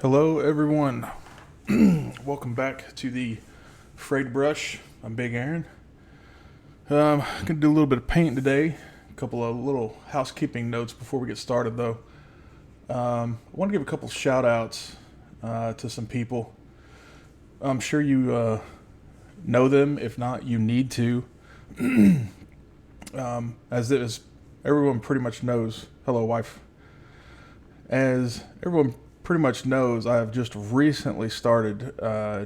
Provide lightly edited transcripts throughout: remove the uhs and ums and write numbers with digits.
Hello, everyone. Welcome back to the Frayed Brush. I'm Big Aaron. Gonna do a little bit of painting today. A couple of little housekeeping notes before we get started, though. I want to give a couple shout outs to some people. I'm sure you know them. If not, you need to. As everyone pretty much knows. Hello, wife. As everyone pretty much knows, I have just recently started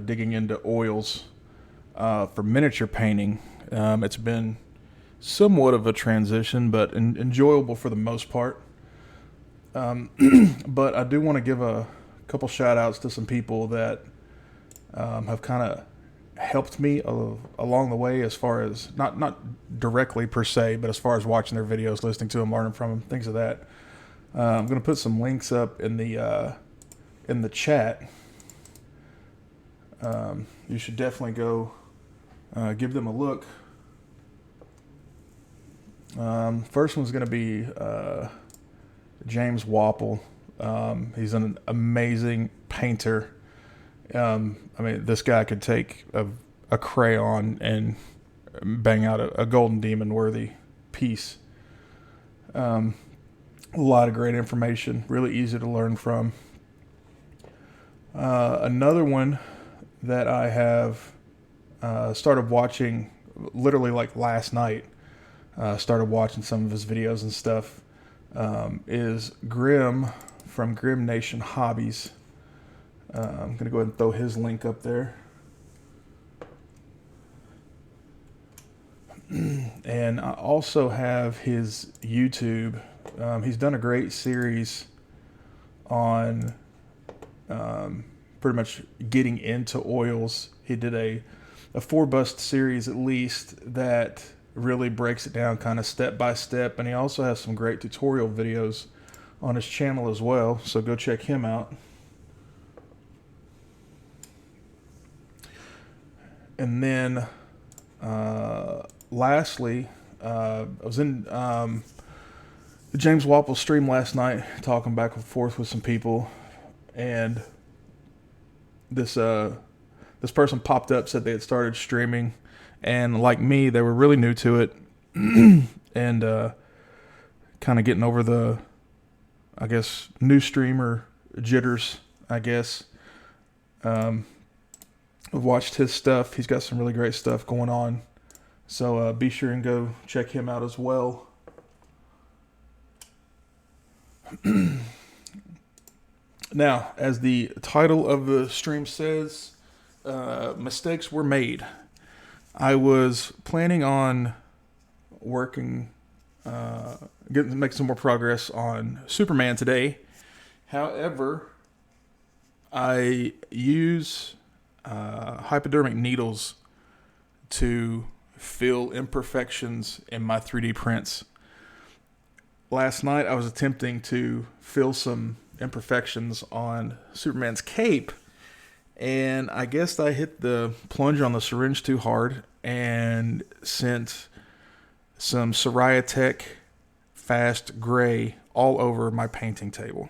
digging into oils for miniature painting. It's been somewhat of a transition, but enjoyable for the most part. But I do want to give a couple shout outs to some people that have kind of helped me along the way, as far as not directly per se, but as far as watching their videos, listening to them, learning from them, things of that. I'm going to put some links up in the chat. You should definitely go give them a look. First one's going to be James Wapple. He's an amazing painter. This guy could take a crayon and bang out a Golden Demon worthy piece. A lot of great information, really easy to learn from. Another one that I have started watching literally like last night, started watching some of his videos and stuff, is Grim from Grim Nation Hobbies. I'm going to go ahead and throw his link up there. And I also have his YouTube. He's done a great series on pretty much getting into oils. He did a 4-bust series at least that really breaks it down kind of step by step, and he also has some great tutorial videos on his channel as well, so go check him out. And then lastly, I was in the James Wapple stream last night, talking back and forth with some people, and this person popped up, said they had started streaming, and like me, they were really new to it, and kind of getting over the, I guess, new streamer jitters, I guess. I've watched his stuff. He's got some really great stuff going on, so be sure and go check him out as well. Now, as the title of the stream says, mistakes were made. I was planning on working, make some more progress on Superman today. However, I use hypodermic needles to fill imperfections in my 3D prints. Last night, I was attempting to fill some imperfections on Superman's cape, and I guess I hit the plunger on the syringe too hard and sent some Tech Fast Gray all over my painting table,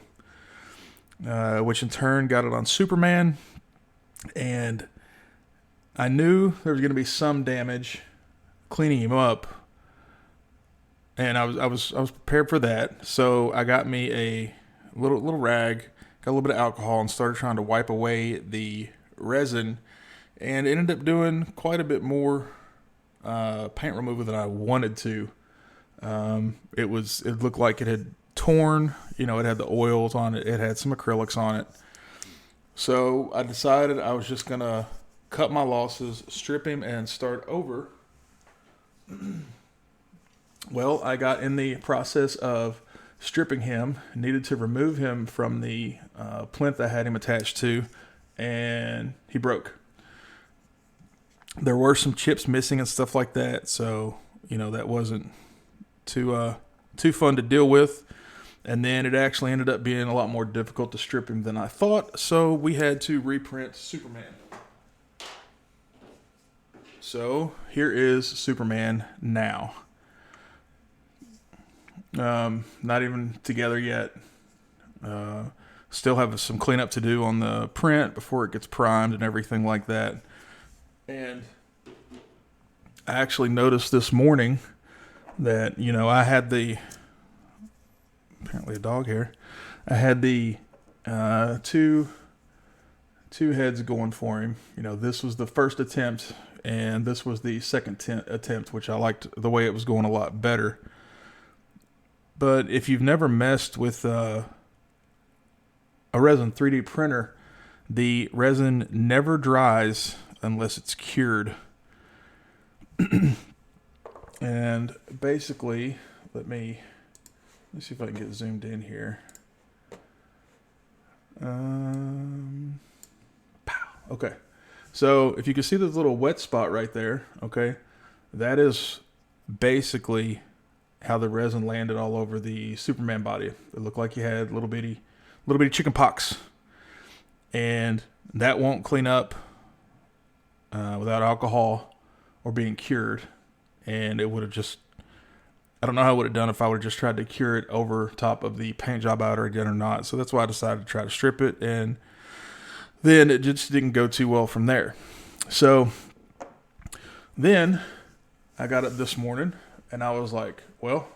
which in turn got it on Superman, and I knew there was going to be some damage cleaning him up. And I was prepared for that, so I got me a little rag, got a little bit of alcohol, and started trying to wipe away the resin, and ended up doing quite a bit more paint removal than I wanted to. It looked like it had torn. It had the oils on it. It had some acrylics on it. So I decided I was just gonna cut my losses, strip him, and start over. Well, I got in the process of stripping him, needed to remove him from the plinth I had him attached to, and he broke. There were some chips missing and stuff like that, so that wasn't too fun to deal with. And then it actually ended up being a lot more difficult to strip him than I thought, so we had to reprint Superman. So here is Superman now. Not even together yet. Still have some cleanup to do on the print before it gets primed and everything like that. And I actually noticed this morning that, I had apparently a dog here. I had the two heads going for him. This was the first attempt, and this was the second attempt, which I liked the way it was going a lot better. But if you've never messed with a resin 3D printer, the resin never dries unless it's cured. And basically, let me see if I can get zoomed in here. Okay. So if you can see this little wet spot right there, okay, that is basically how the resin landed all over the Superman body. It looked like he had little bitty chicken pox. And that won't clean up without alcohol or being cured. And it would have just, I don't know how I would have done if I would have just tried to cure it over top of the paint job outer again or not. So that's why I decided to try to strip it. And then it just didn't go too well from there. So then I got up this morning and I was like, well,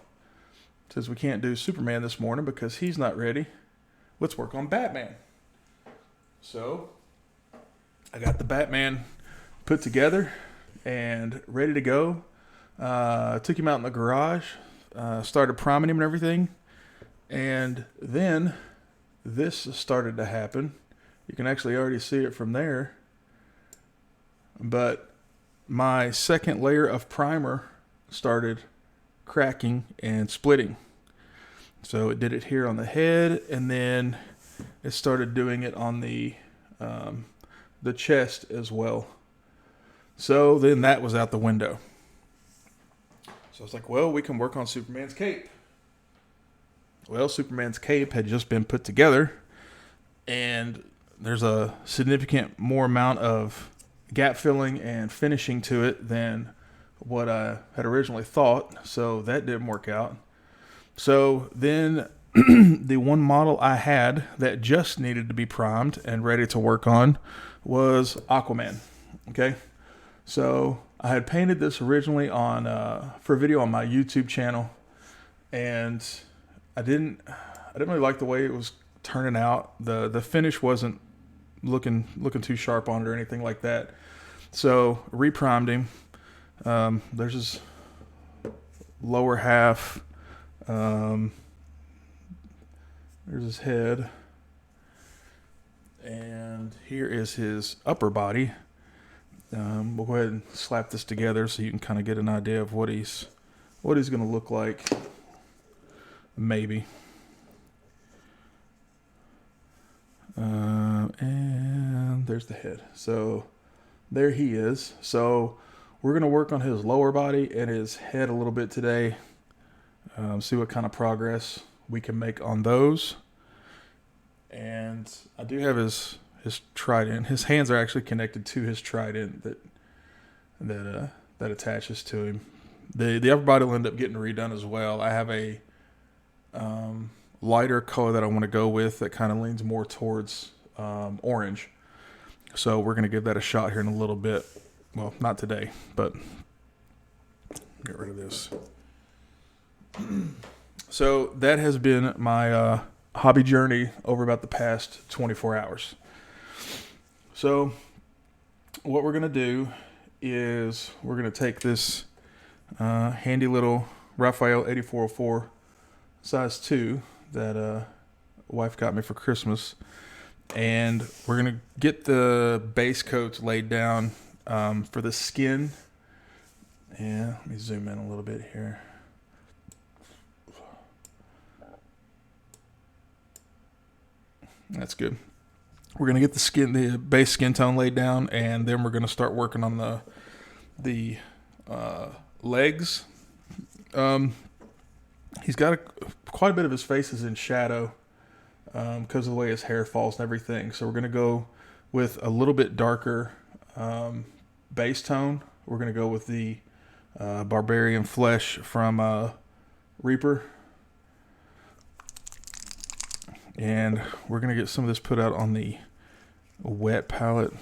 since we can't do Superman this morning because he's not ready, let's work on Batman. So I got the Batman put together and ready to go. Took him out in the garage, started priming him and everything. And then this started to happen. You can actually already see it from there. But my second layer of primer started cracking and splitting. So it did it here on the head, and then it started doing it on the chest as well. So then that was out the window. So I was like, well, we can work on Superman's cape. Well, Superman's cape had just been put together, and there's a significant more amount of gap filling and finishing to it than what I had originally thought. So that didn't work out. So then the one model I had that just needed to be primed and ready to work on was Aquaman. Okay. So I had painted this originally on for a video on my YouTube channel, and I didn't really like the way it was turning out. The finish wasn't looking too sharp on it or anything like that. So reprimed him. There's his lower half. There's his head, and here is his upper body. We'll go ahead and slap this together so you can kind of get an idea of what he's going to look like. Maybe. And there's the head. So there he is. So we're going to work on his lower body and his head a little bit today. See what kind of progress we can make on those. And I do have his trident. His hands are actually connected to his trident that attaches to him. The upper body will end up getting redone as well. I have a lighter color that I want to go with that kind of leans more towards orange. So we're going to give that a shot here in a little bit. Well, not today, but get rid of this. So that has been my hobby journey over about the past 24 hours. So what we're going to do is we're going to take this handy little Raphael 8404 size 2 that wife got me for Christmas, and we're going to get the base coats laid down for the skin. Yeah, let me zoom in a little bit here. That's good. We're going to get the base skin tone laid down, and then we're going to start working on the legs. He's got quite a bit of his face is in shadow because of the way his hair falls and everything. So we're going to go with a little bit darker base tone. We're going to go with the Barbarian Flesh from Reaper. And we're going to get some of this put out on the wet palette.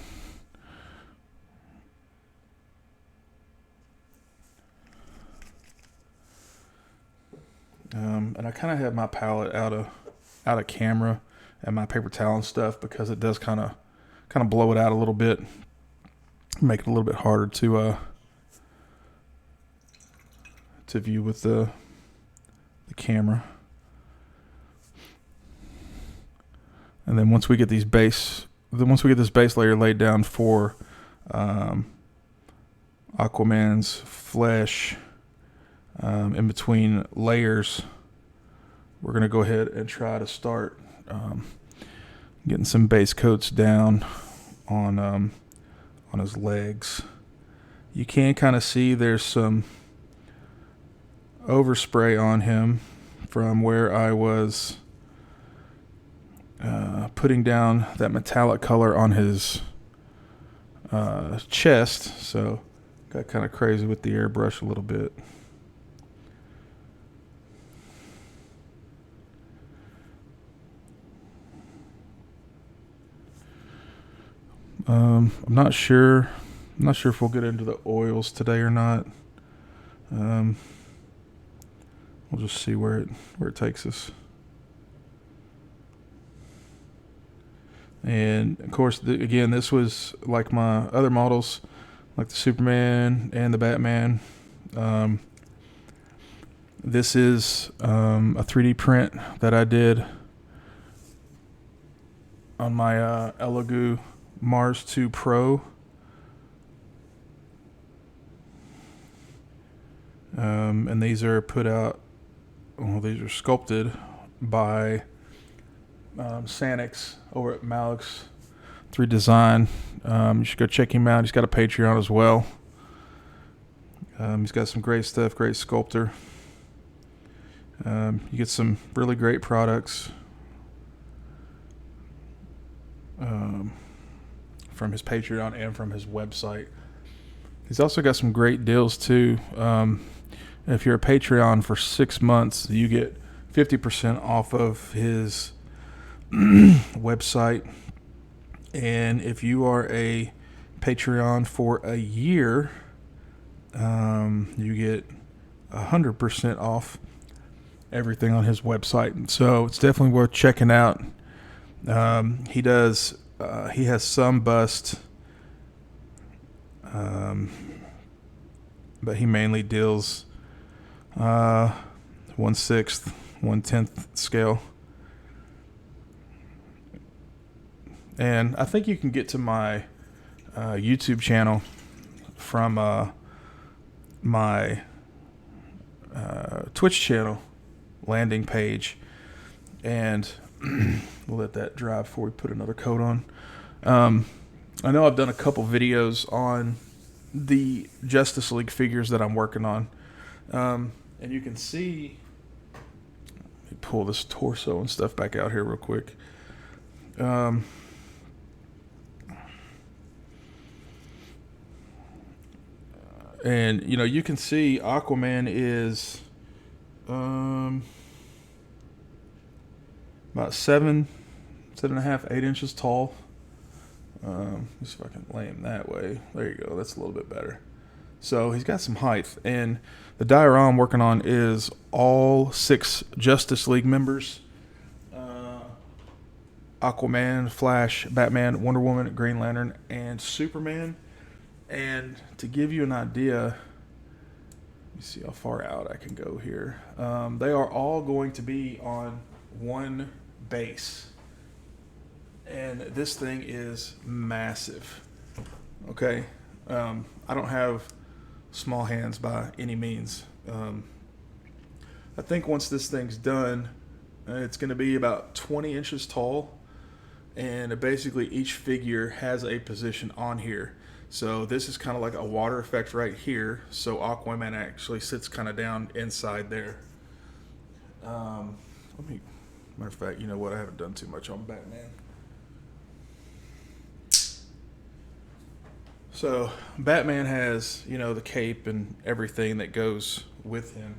And I kind of have my palette out of camera and my paper towel and stuff, because it does kind of blow it out a little bit, make it a little bit harder to view with the camera. And then once we get this base layer laid down for Aquaman's flesh, in between layers, we're going to go ahead and try to start getting some base coats down on his legs. You can kind of see there's some overspray on him from where I was putting down that metallic color on his chest. So got kind of crazy with the airbrush a little bit. I'm not sure if we'll get into the oils today or not. We'll just see where it takes us. And of course, again, this was like my other models, like the Superman and the Batman. This is a 3D print that I did on my Elegoo Mars 2 Pro. And these are these are sculpted by Sanix over at Malik's 3 Design. You should go check him out. He's got a Patreon as well. He's got some great stuff, great sculptor. You get some really great products from his Patreon and from his website. He's also got some great deals too. If you're a Patreon for 6 months, you get 50% off of his website. And if you are a Patreon for a year, you get 100% off everything on his website. So it's definitely worth checking out. He has some bust, but he mainly deals 1/6, 1/10 scale. And I think you can get to my YouTube channel from my Twitch channel landing page, and we'll let that dry before we put another coat on. I know I've done a couple videos on the Justice League figures that I'm working on, and you can see, let me pull this torso and stuff back out here real quick. And you can see Aquaman is about 7.5, 8 inches tall. Let's see if I can lay him that way. There you go. That's a little bit better. So he's got some height. And the diorama I'm working on is all 6 Justice League members. Aquaman, Flash, Batman, Wonder Woman, Green Lantern, and Superman. And to give you an idea, let me see how far out I can go here. They are all going to be on one base. And this thing is massive. Okay. I don't have small hands by any means. I think once this thing's done, it's going to be about 20 inches tall. And basically each figure has a position on here. So this is kind of like a water effect right here. So Aquaman actually sits kind of down inside there. Matter of fact, you know what? I haven't done too much on Batman. So Batman has, the cape and everything that goes with him.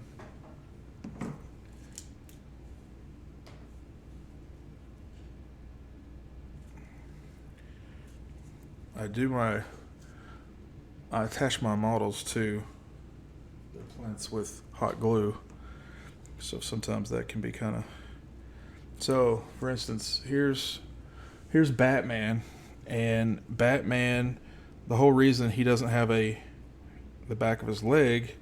I attach my models to the plinths with hot glue, so sometimes that can be kind of. So, for instance, here's Batman, and Batman, the whole reason he doesn't have the back of his leg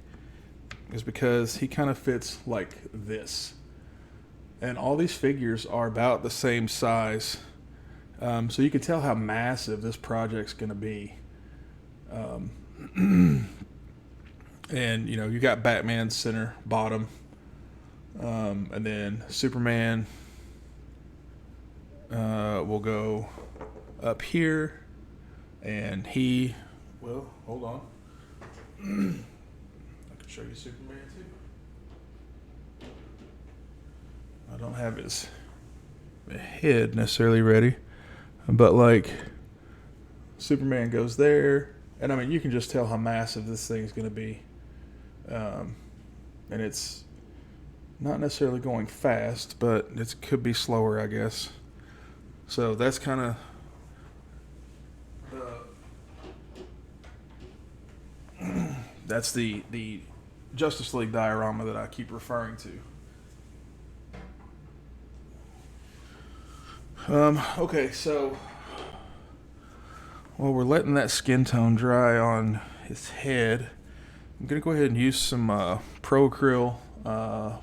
is because he kind of fits like this, and all these figures are about the same size, so you can tell how massive this project's going to be. And you got Batman center bottom, and then Superman will go up here, and hold on. I can show you Superman too. I don't have his head necessarily ready, but like Superman goes there, and I mean you can just tell how massive this thing's going to be, and it's not necessarily going fast, but it could be slower, I guess. So that's kind of that's the Justice League diorama that I keep referring to. Okay, so while we're letting that skin tone dry on his head, I'm going to go ahead and use some Pro Acryl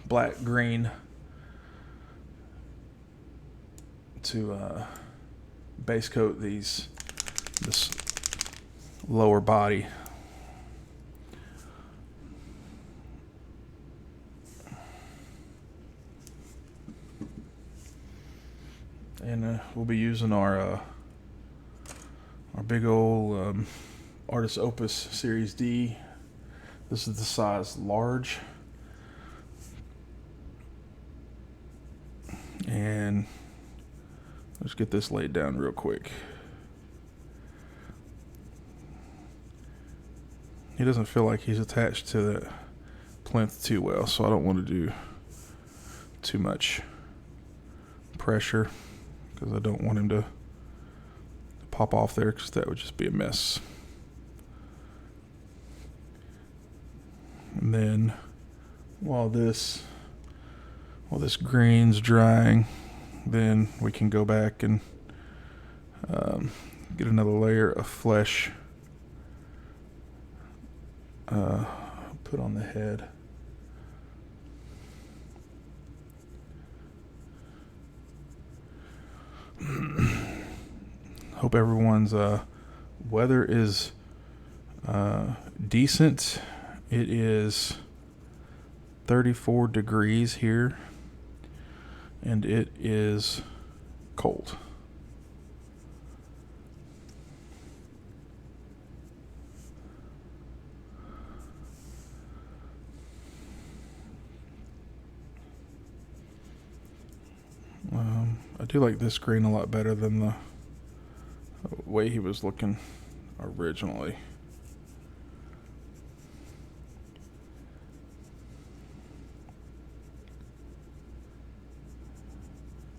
black green to base coat this lower body. And we'll be using our big old Artist Opus Series D. This is the size large. And let's get this laid down real quick. He doesn't feel like he's attached to that plinth too well, so I don't want to do too much pressure because I don't want him to pop off there, because that would just be a mess. And then while this green's drying, then we can go back and get another layer of flesh put on the head. Hope everyone's weather is decent. It is 34 degrees here, and it is cold. I do like this green a lot better than the way he was looking originally.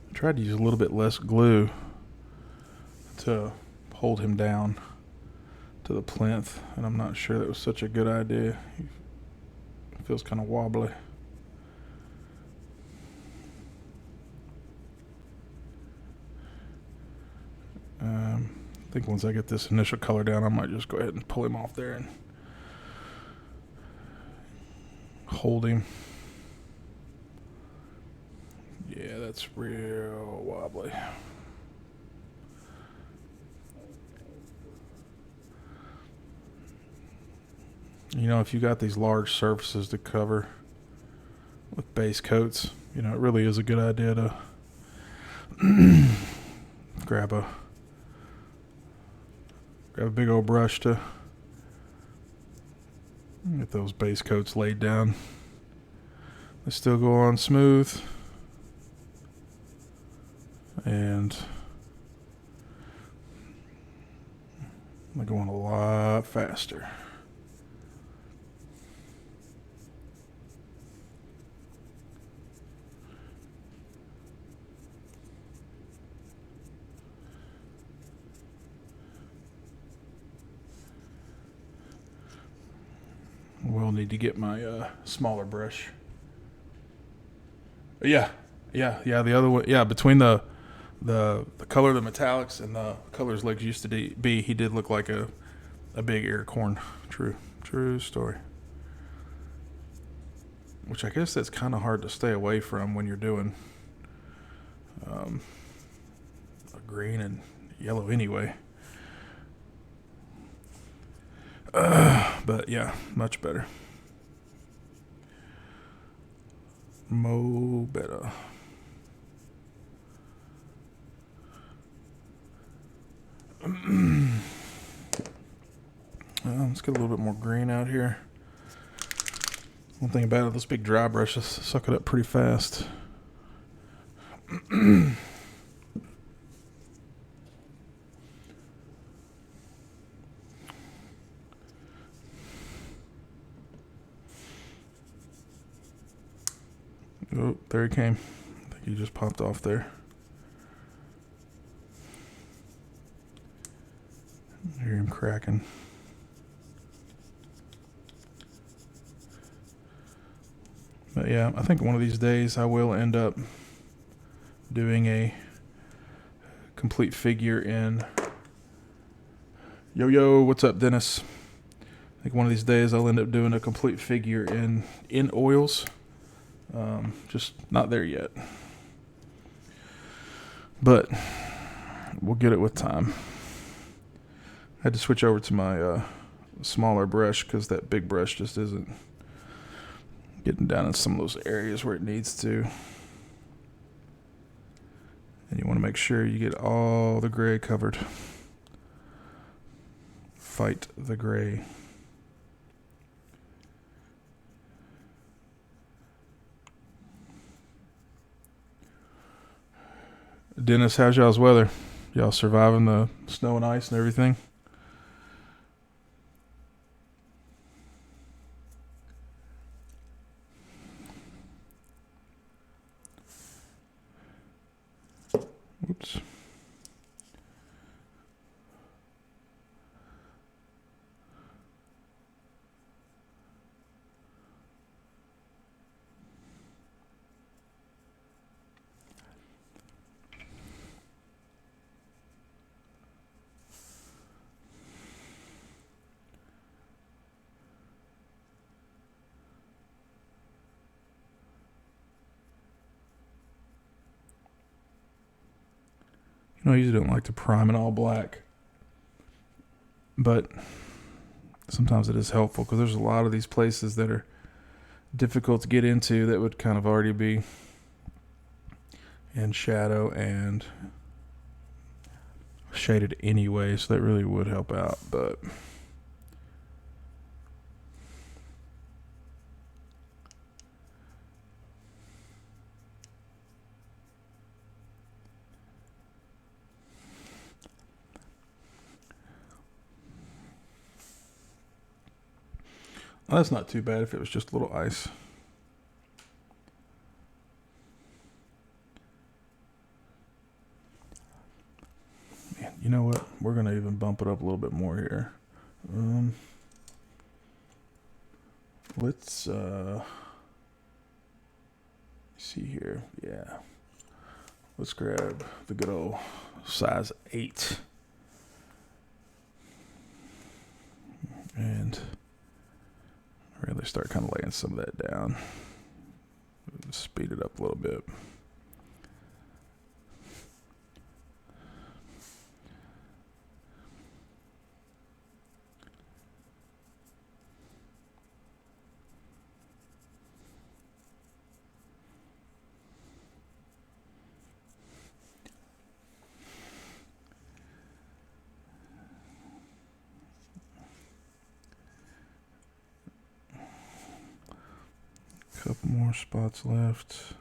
I tried to use a little bit less glue to hold him down to the plinth, and I'm not sure that was such a good idea. It feels kind of wobbly. I think once I get this initial color down, I might just go ahead and pull him off there and hold him. Yeah, that's real wobbly. If you got these large surfaces to cover with base coats, it really is a good idea to grab a big old brush to get those base coats laid down. They still go on smooth, and they're going a lot faster. will need to get my smaller brush. Yeah, the other one. Yeah, between the color of the metallics and the colors legs used to be, he did look like a big acorn. True story. Which I guess that's kind of hard to stay away from when you're doing a green and yellow anyway. But yeah, much better. Mo better. Let's get a little bit more green out here. One thing about it, those big dry brushes suck it up pretty fast. Oh, there he came. I think he just popped off there. I hear him cracking. But yeah, I think one of these days I will end up doing a complete figure in... Yo, what's up, Dennis? I think one of these days I'll end up doing a complete figure in oils. Just not there yet. But we'll get it with time. I had to switch over to my smaller brush because that big brush just isn't getting down in some of those areas where it needs to. And you want to make sure you get all the gray covered. Fight the gray. Dennis, how's y'all's weather? Y'all surviving the snow and ice and everything? Oops. I usually don't like to prime in all black, but sometimes it is helpful because there's a lot of these places that are difficult to get into that would kind of already be in shadow and shaded anyway, so that really would help out. But well, that's not too bad if it was just a little ice. Man, you know what? We're going to even bump it up a little bit more here. Let's see here. Yeah. Let's grab the good old size 8. And really start kind of laying some of that down. Speed it up a little bit. Couple more spots left.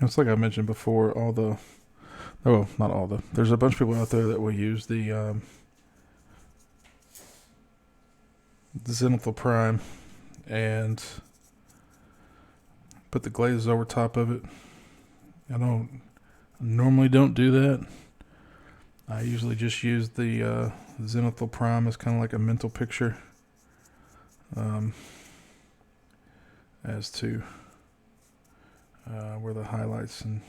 It's like I mentioned before, all the Oh, not all the. There's a bunch of people out there that will use the zenithal prime and put the glazes over top of it. I normally don't do that. I usually just use the zenithal prime as kind of like a mental picture as to where the highlights and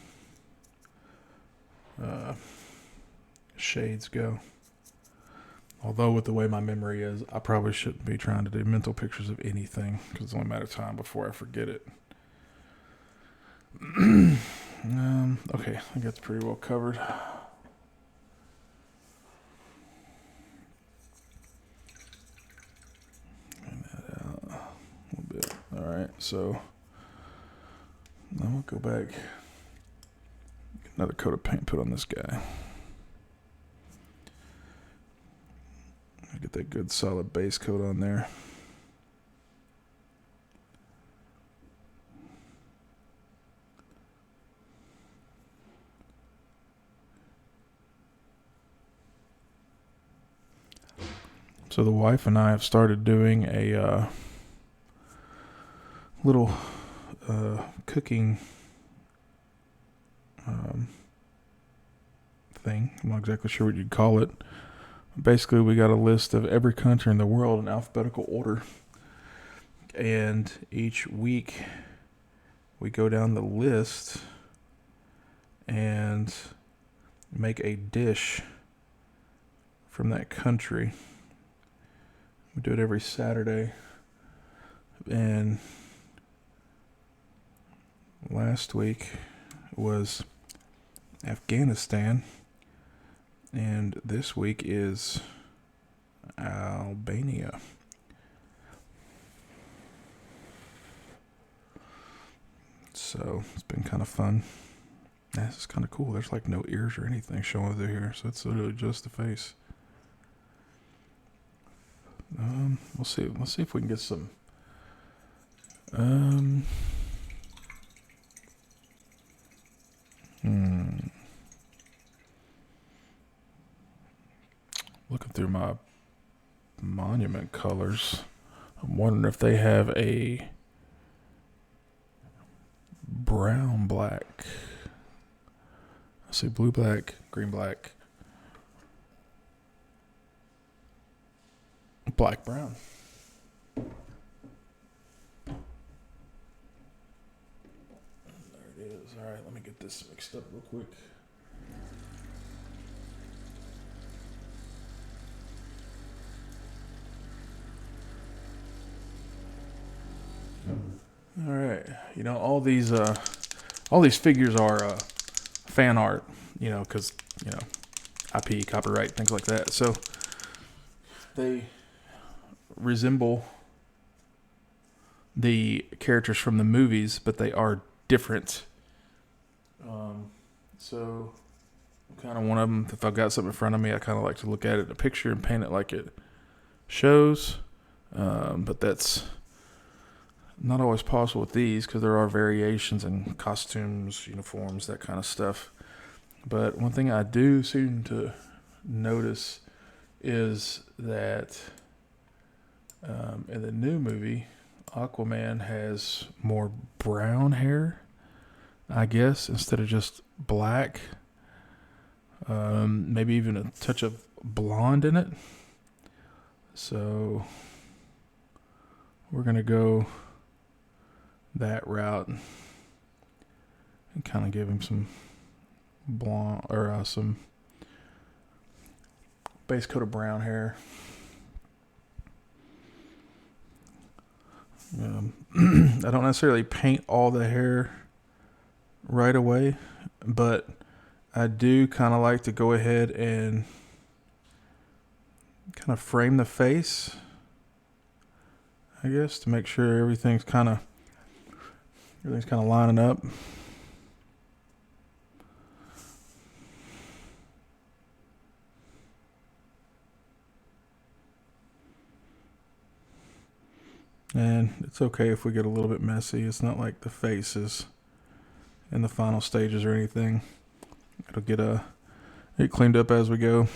shades go. Although with the way my memory is, I probably shouldn't be trying to do mental pictures of anything because it's only a matter of time before I forget it. Okay, I think that's pretty well covered. Clean that out a little bit. All right, so now we'll go back. Get another coat of paint put on this guy. Get that good solid base coat on there. So the wife and I have started doing a little cooking thing. I'm not exactly sure what you'd call it. Basically, we got a list of every country in the world in alphabetical order. And each week, we go down the list and make a dish from that country. We do it every Saturday. And last week was Afghanistan. And this week is Albania. So it's been kind of fun. This is kind of cool. There's like no ears or anything showing through here. So it's literally just the face. We'll see. Let's see if we can get some. Looking through my monument colors, I'm wondering if they have a brown black. I see blue black, green black, black brown. There it is. All right, let me get this mixed up real quick. All right, all these figures are fan art, because IP, copyright, things like that. So they resemble the characters from the movies, but they are different. So kind of one of them, if I've got something in front of me, I kind of like to look at it in a picture and paint it like it shows. But that's not always possible with these because there are variations in costumes, uniforms, that kind of stuff. But one thing I do seem to notice is that in the new movie, Aquaman has more brown hair, I guess, instead of just black. Maybe even a touch of blonde in it. So we're going to go that route and kind of give him some blonde or some base coat of brown hair. I don't necessarily paint all the hair right away, but I do kind of like to go ahead and kind of frame the face, I guess, to make sure everything's kind of lining up. And it's okay if we get a little bit messy. It's not like the face is in the final stages or anything. It'll get cleaned up as we go.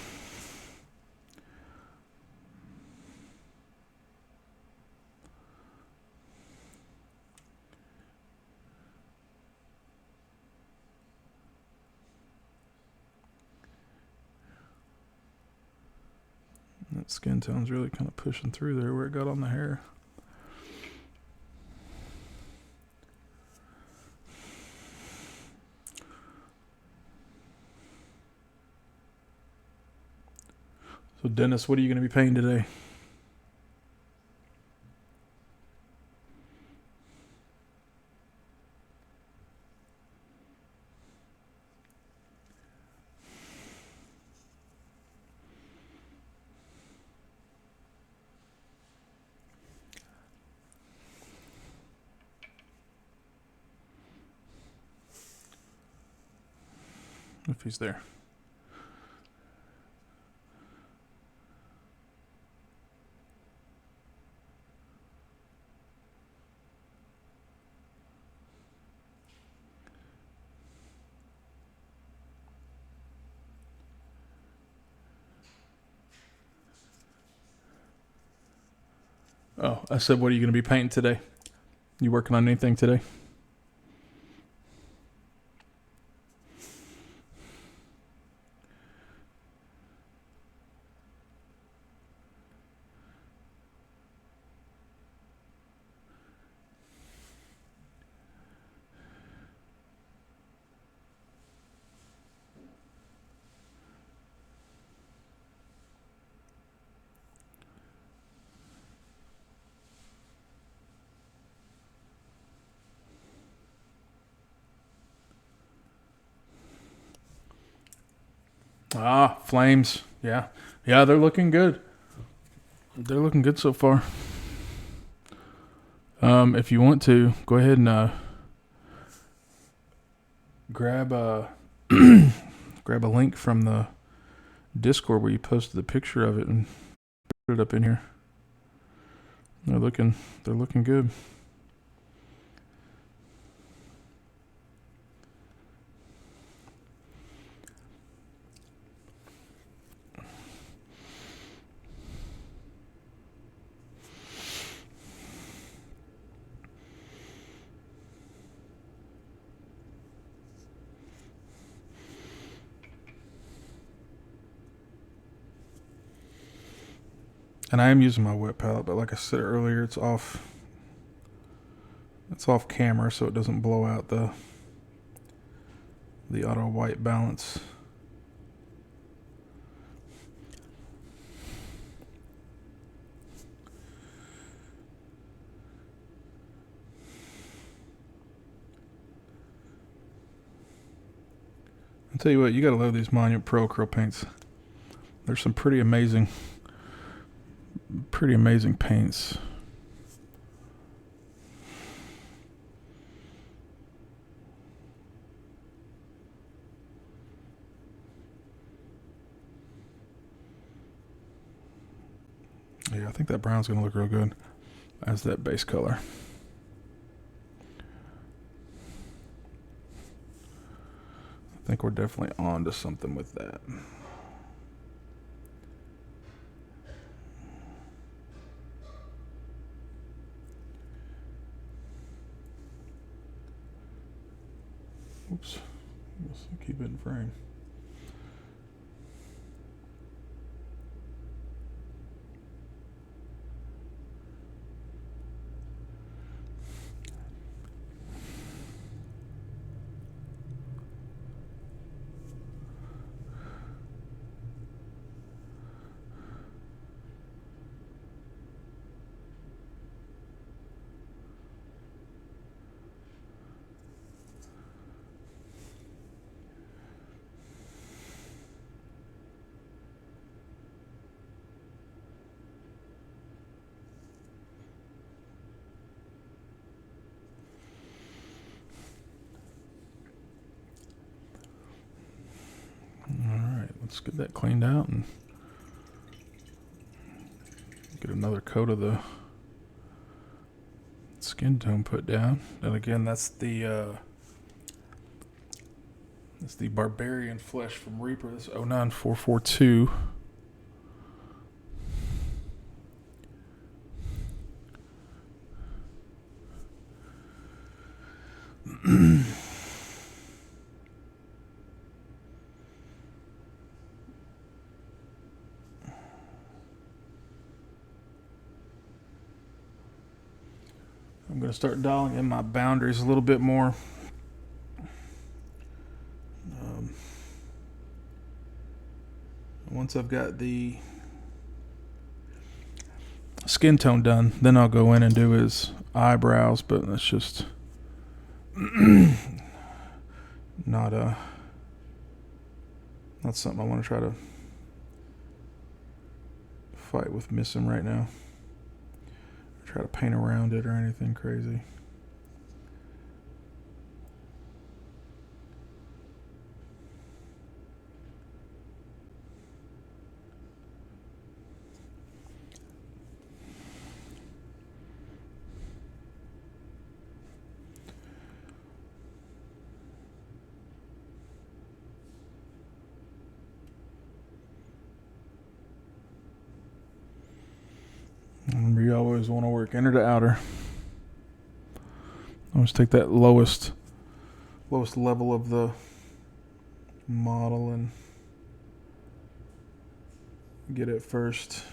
That skin tone's really kind of pushing through there where it got on the hair. So Dennis, what are you going to be painting today? If he's there. Oh, I said, what are you going to be painting today? You working on anything today? Ah, flames. Yeah. Yeah, they're looking good. They're looking good so far. If you want to, go ahead and grab a grab a link from the Discord where you posted the picture of it and put it up in here. They're looking good. And I am using my wet palette, but like I said earlier, it's off camera so it doesn't blow out the auto white balance. I'll tell you what, you gotta love these Monument Pro acrylic paints. There's some pretty amazing paints. Yeah, I think that brown's gonna look real good as that base color. I think we're definitely on to something with that. Oops. Let's keep it in frame. Let's get that cleaned out and get another coat of the skin tone put down. And again, that's the It's the Barbarian Flesh from Reaper. This is 09442. I'm going to start dialing in my boundaries a little bit more. Once I've got the skin tone done, then I'll go in and do his eyebrows, but that's just not something I want to try to fight with missing right now. Try to paint around it or anything crazy. Remember, you always want to work inner to outer. Always take that lowest level of the model and get it first.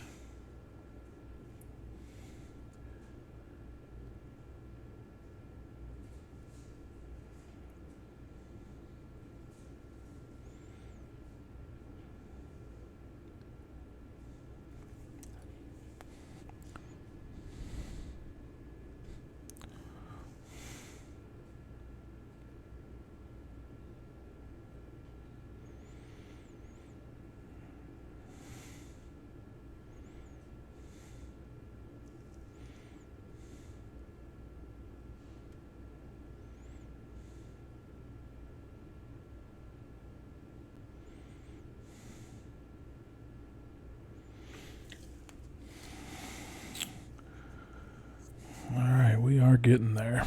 All right, we are getting there.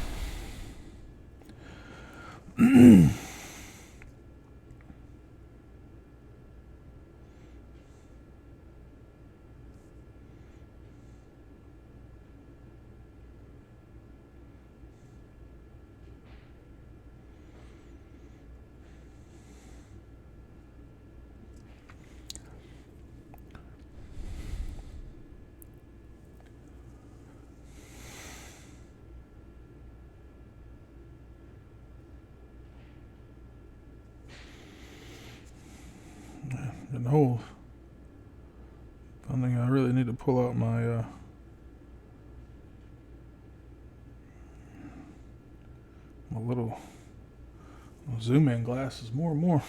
No, I think I really need to pull out my my little zoom in glasses more and more.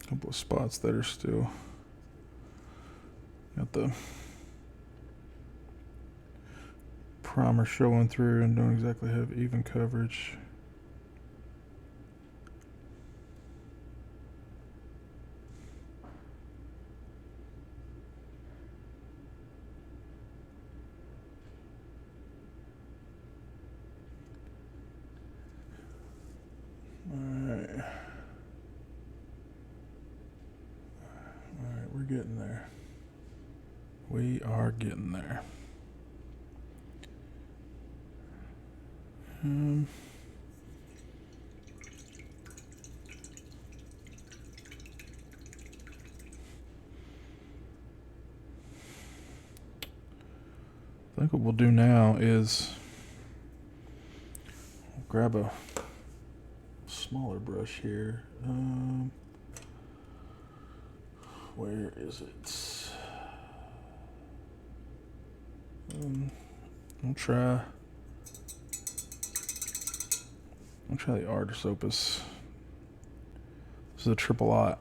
Couple of spots that are still got the primer showing through and don't exactly have even coverage. Alright, we're getting there. We are getting there. I think what we'll do now is grab a smaller brush here. Where is it? I'll try the Artis Opus. This is a triple aught,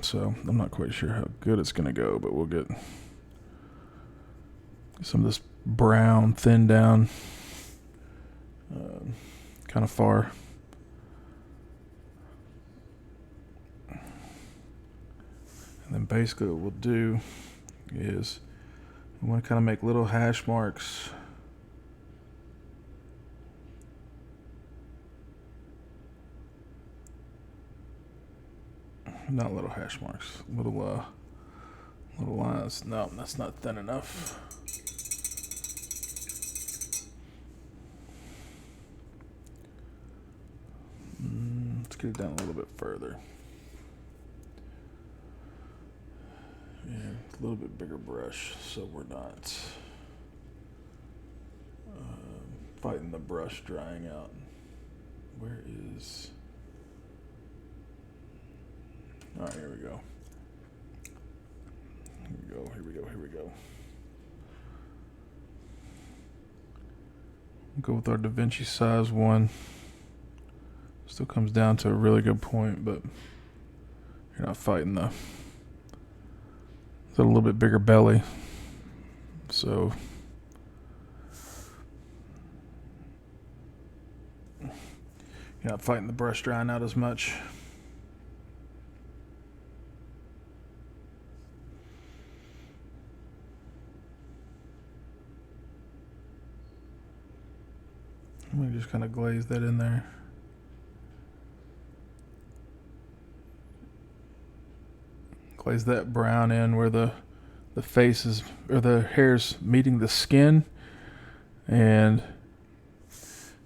so I'm not quite sure how good it's gonna go, but we'll get some of this brown thinned down kind of far. basically what we'll do is we want to kind of make little hash marks. Not little hash marks, little lines. No, that's not thin enough. Let's get it down a little bit further. Yeah, a little bit bigger brush, so we're not fighting the brush drying out. Where is... All right, here we go. Here we go. Go with our Da Vinci size one. Still comes down to a really good point, but you're not fighting the... It's a little bit bigger belly, so you're not fighting the brush drying out as much. Let me just kind of glaze that in there. Glaze that brown in where the face is, or the hair's meeting the skin, and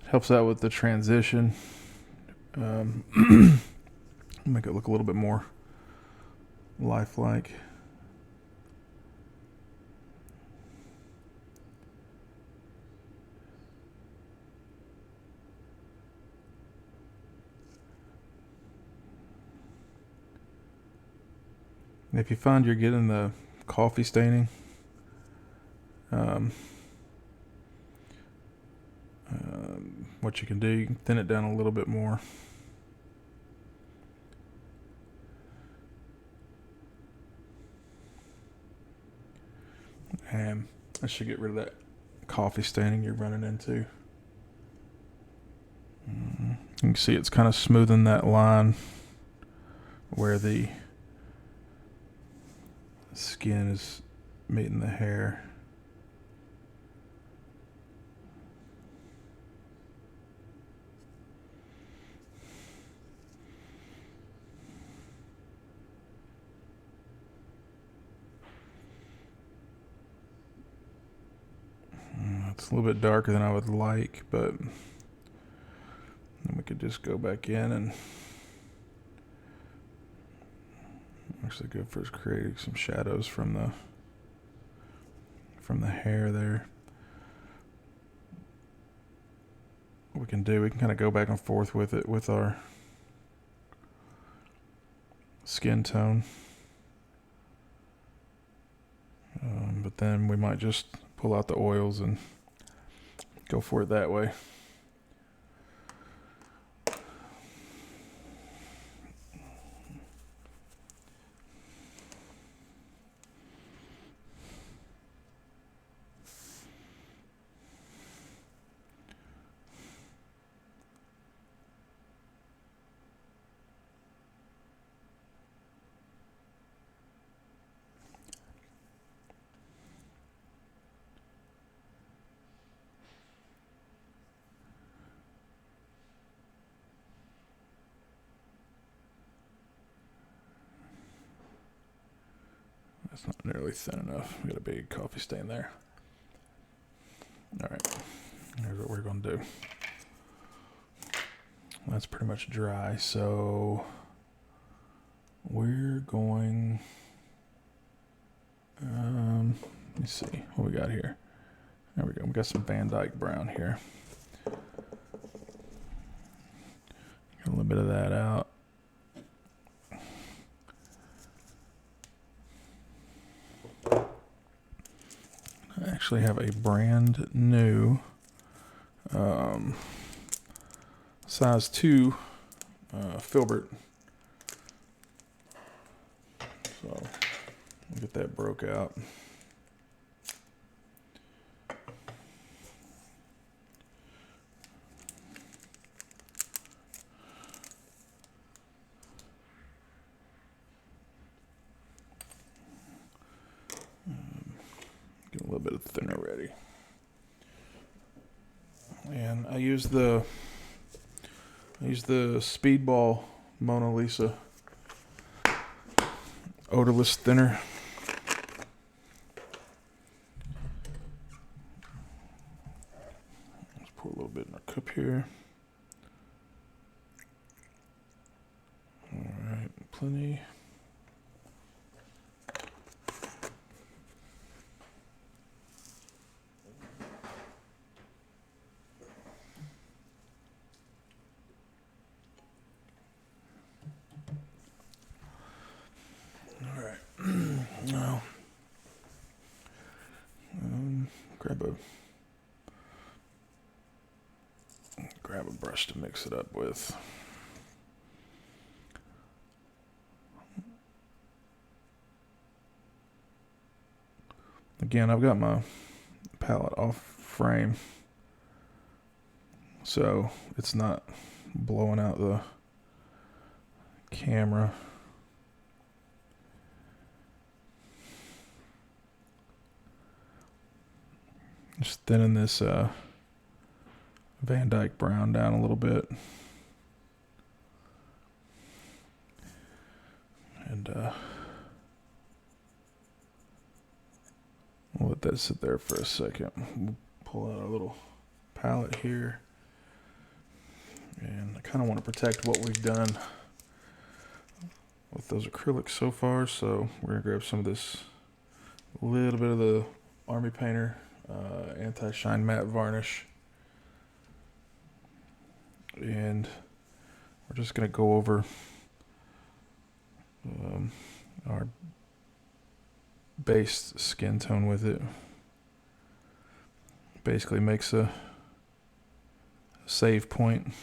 helps out with the transition. Make it look a little bit more lifelike. If you find you're getting the coffee staining, what you can do, you can thin it down a little bit more. And that should get rid of that coffee staining you're running into. You can see it's kind of smoothing that line where the skin is meeting the hair. It's a little bit darker than I would like, but then we could just go back in and actually go for creating some shadows from the hair there. What we can do, we can kind of go back and forth with it with our skin tone. But then we might just pull out the oils and go for it that way. That's not nearly thin enough. We got a big coffee stain there. All right, here's what we're going to do. That's pretty much dry, so we're going... let me see what we got here. There we go. We got some Van Dyke brown here. Get a little bit of that out. I actually have a brand new size 2 filbert. So we'll get that broke out. little bit of thinner ready. And I use the Speedball Mona Lisa odorless thinner. Let's pour a little bit in our cup here. All right, plenty. All right. Now, grab a brush to mix it up with. Again, I've got my palette off frame, so it's not blowing out the camera. Just thinning this Van Dyke brown down a little bit. And we'll let that sit there for a second. We'll pull out our little palette here. And I kind of want to protect what we've done with those acrylics so far. So we're going to grab some of this, a little bit of the Army Painter anti-shine matte varnish. And we're just going to go over our base skin tone with it. Basically makes a save point.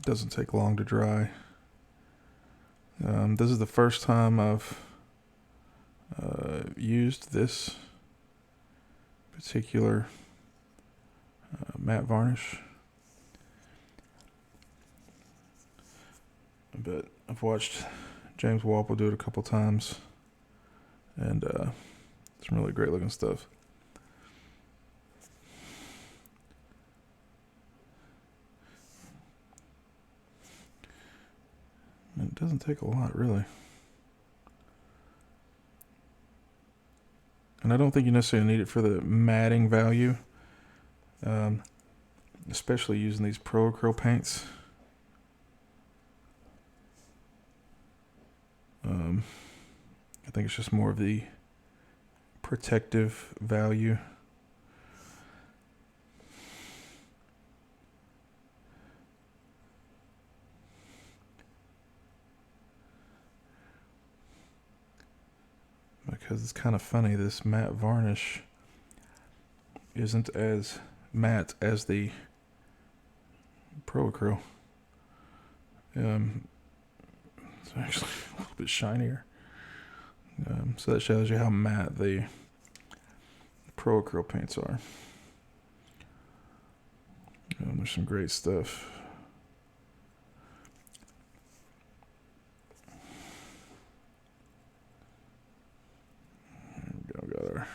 Doesn't take long to dry. This is the first time I've used this particular matte varnish, but I've watched James Wapple do it a couple times, and some really great looking stuff. And it doesn't take a lot, really. And I don't think you necessarily need it for the matting value, especially using these Pro Acryl paints. I think it's just more of the protective value. Because it's kind of funny, this matte varnish isn't as matte as the Pro Acryl. It's actually a little bit shinier. So that shows you how matte the Pro Acryl paints are. There's some great stuff. There we go. Got our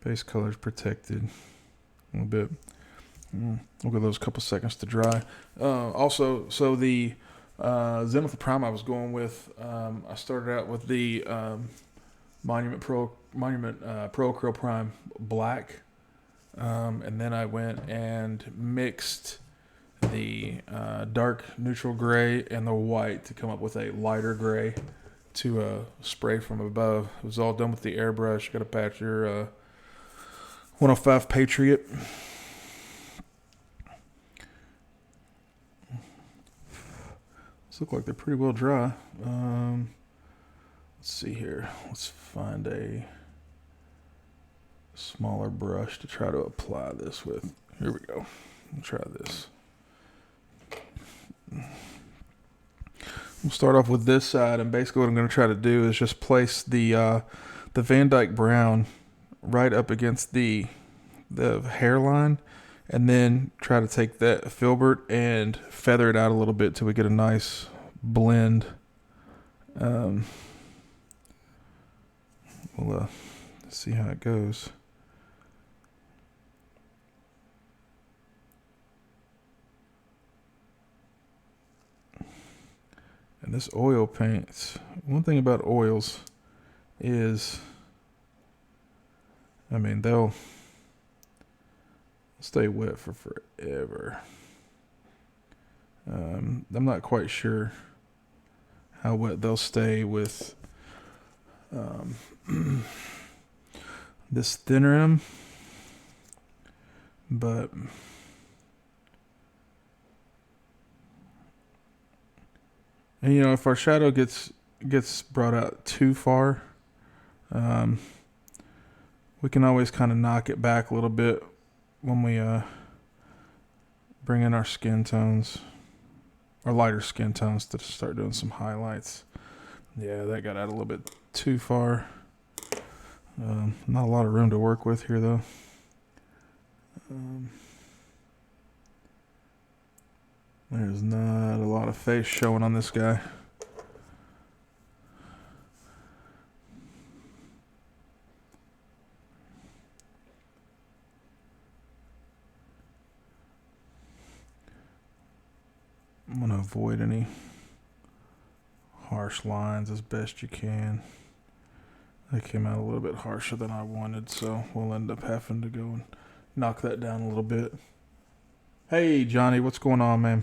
base colors protected a little bit. We'll give those a couple seconds to dry. Also, so the Zenith Prime I was going with, I started out with the Monument Pro Acryl Prime Black, and then I went and mixed the dark neutral gray and the white to come up with a lighter gray to spray from above. It was all done with the airbrush. Got to patch your 105 Patriot. These look like they're pretty well dry. Let's see here. Let's find a smaller brush to try to apply this with. Here we go. Let's try this. We'll start off with this side, and basically what I'm going to try to do is just place the Van Dyke brown right up against the hairline, and then try to take that filbert and feather it out a little bit till we get a nice blend. we'll see how it goes. And this oil paint, one thing about oils is, I mean, they'll stay wet for forever. I'm not quite sure how wet they'll stay with this thinner, but and if our shadow gets brought out too far, we can always kind of knock it back a little bit when we bring in our skin tones, our lighter skin tones, to start doing some highlights. Yeah, that got out a little bit too far. Not a lot of room to work with here, though. There's not a lot of face showing on this guy. I'm going to avoid any harsh lines as best you can. They came out a little bit harsher than I wanted, so we'll end up having to go and knock that down a little bit. Hey, Johnny, what's going on, man?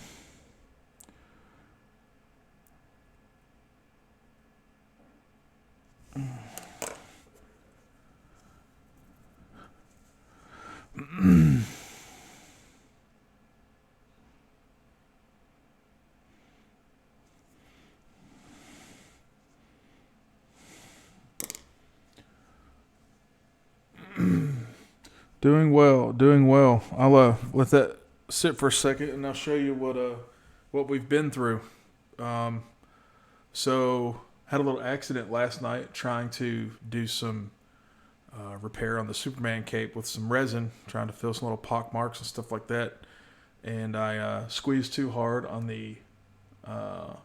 Doing well. I'll let that sit for a second, and I'll show you what we've been through. So had a little accident last night trying to do some repair on the Superman cape with some resin, trying to fill some little pock marks and stuff like that. And I squeezed too hard on the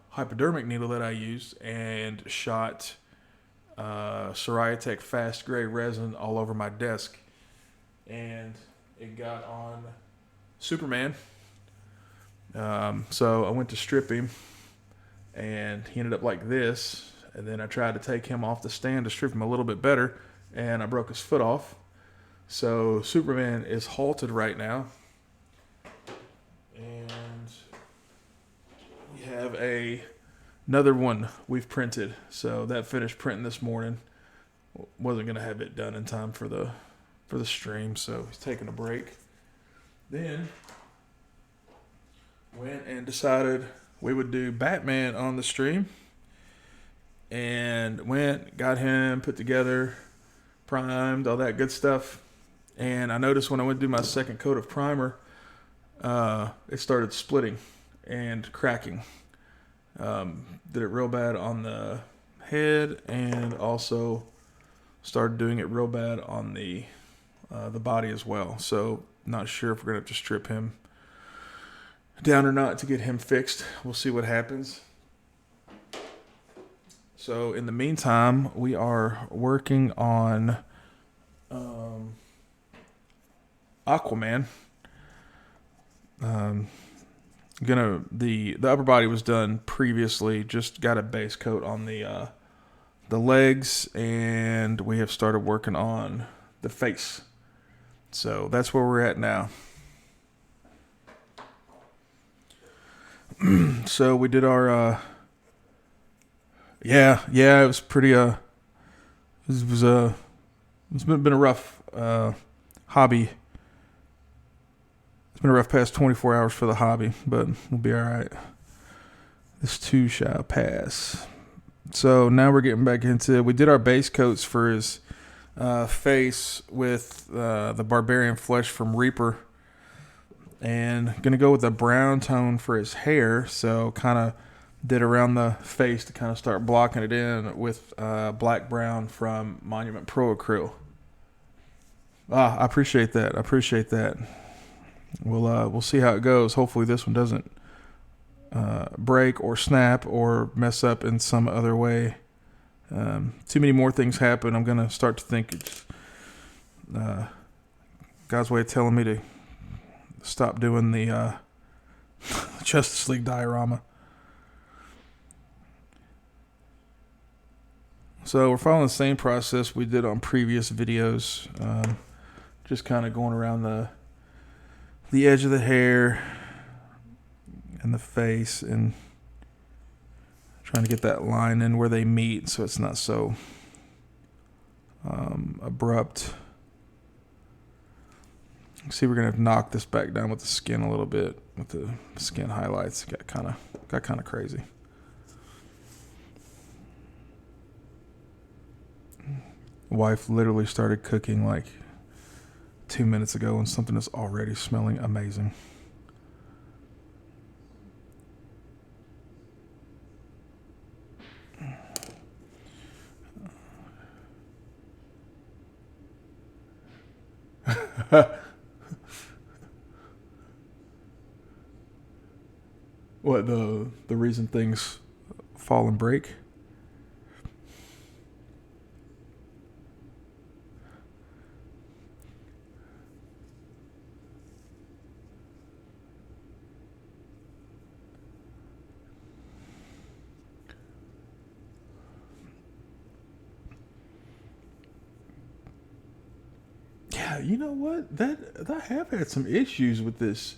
hypodermic needle that I used and shot Soriatec fast gray resin all over my desk. And it got on Superman. So I went to strip him, and he ended up like this. And then I tried to take him off the stand to strip him a little bit better, and I broke his foot off. So Superman is halted right now. And we have another one we've printed. So that finished printing this morning. Wasn't going to have it done in time for the stream, so he's taking a break. Then went and decided we would do Batman on the stream, and got him put together, primed, all that good stuff. And I noticed when I went to do my second coat of primer, it started splitting and cracking. Did it real bad on the head, and also started doing it real bad on the body as well. So not sure if we're gonna have to strip him down or not to get him fixed. We'll see what happens. So in the meantime, we are working on Aquaman. The upper body was done previously. Just got a base coat on the legs, and we have started working on the face. So that's where we're at now. So we did our it was pretty it's been a rough hobby. It's been a rough past 24 hours for the hobby, but we'll be all right. This too shall pass. So now we're getting back into it. We did our base coats for his face with the Barbarian Flesh from Reaper, and gonna go with a brown tone for his hair. So kind of did around the face to kind of start blocking it in with black brown from Monument Pro Acryl. I appreciate that. We'll see how it goes. Hopefully this one doesn't break or snap or mess up in some other way. too many more things happen, I'm going to start to think it's God's way of telling me to stop doing the Justice League diorama. So we're following the same process we did on previous videos. Just kind of going around the edge of the hair and the face and trying to get that line in where they meet so it's not so abrupt. See, we're going to knock this back down with the skin a little bit, with the skin highlights. Got kind of crazy. Wife literally started cooking like 2 minutes ago and something is already smelling amazing. What, the reason things fall and break? Yeah, you know what? I have had some issues with this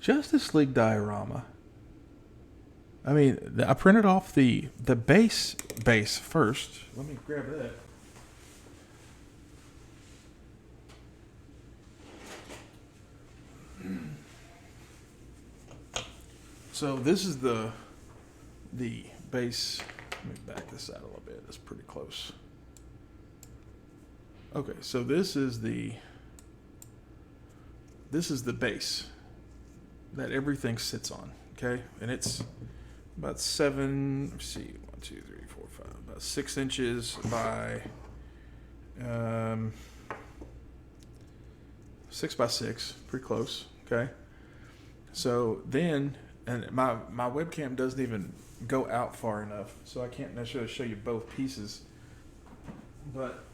Justice League diorama. I mean, I printed off the base first. Let me grab that. So this is the base. Let me back this out a little bit. That's pretty close. Okay, so this is the base that everything sits on. Okay, and it's about 7. Let's see, 1, 2, 3, 4, 5. About 6 inches by 6 by 6. Pretty close. Okay. So then, and my webcam doesn't even go out far enough, so I can't necessarily show you both pieces. But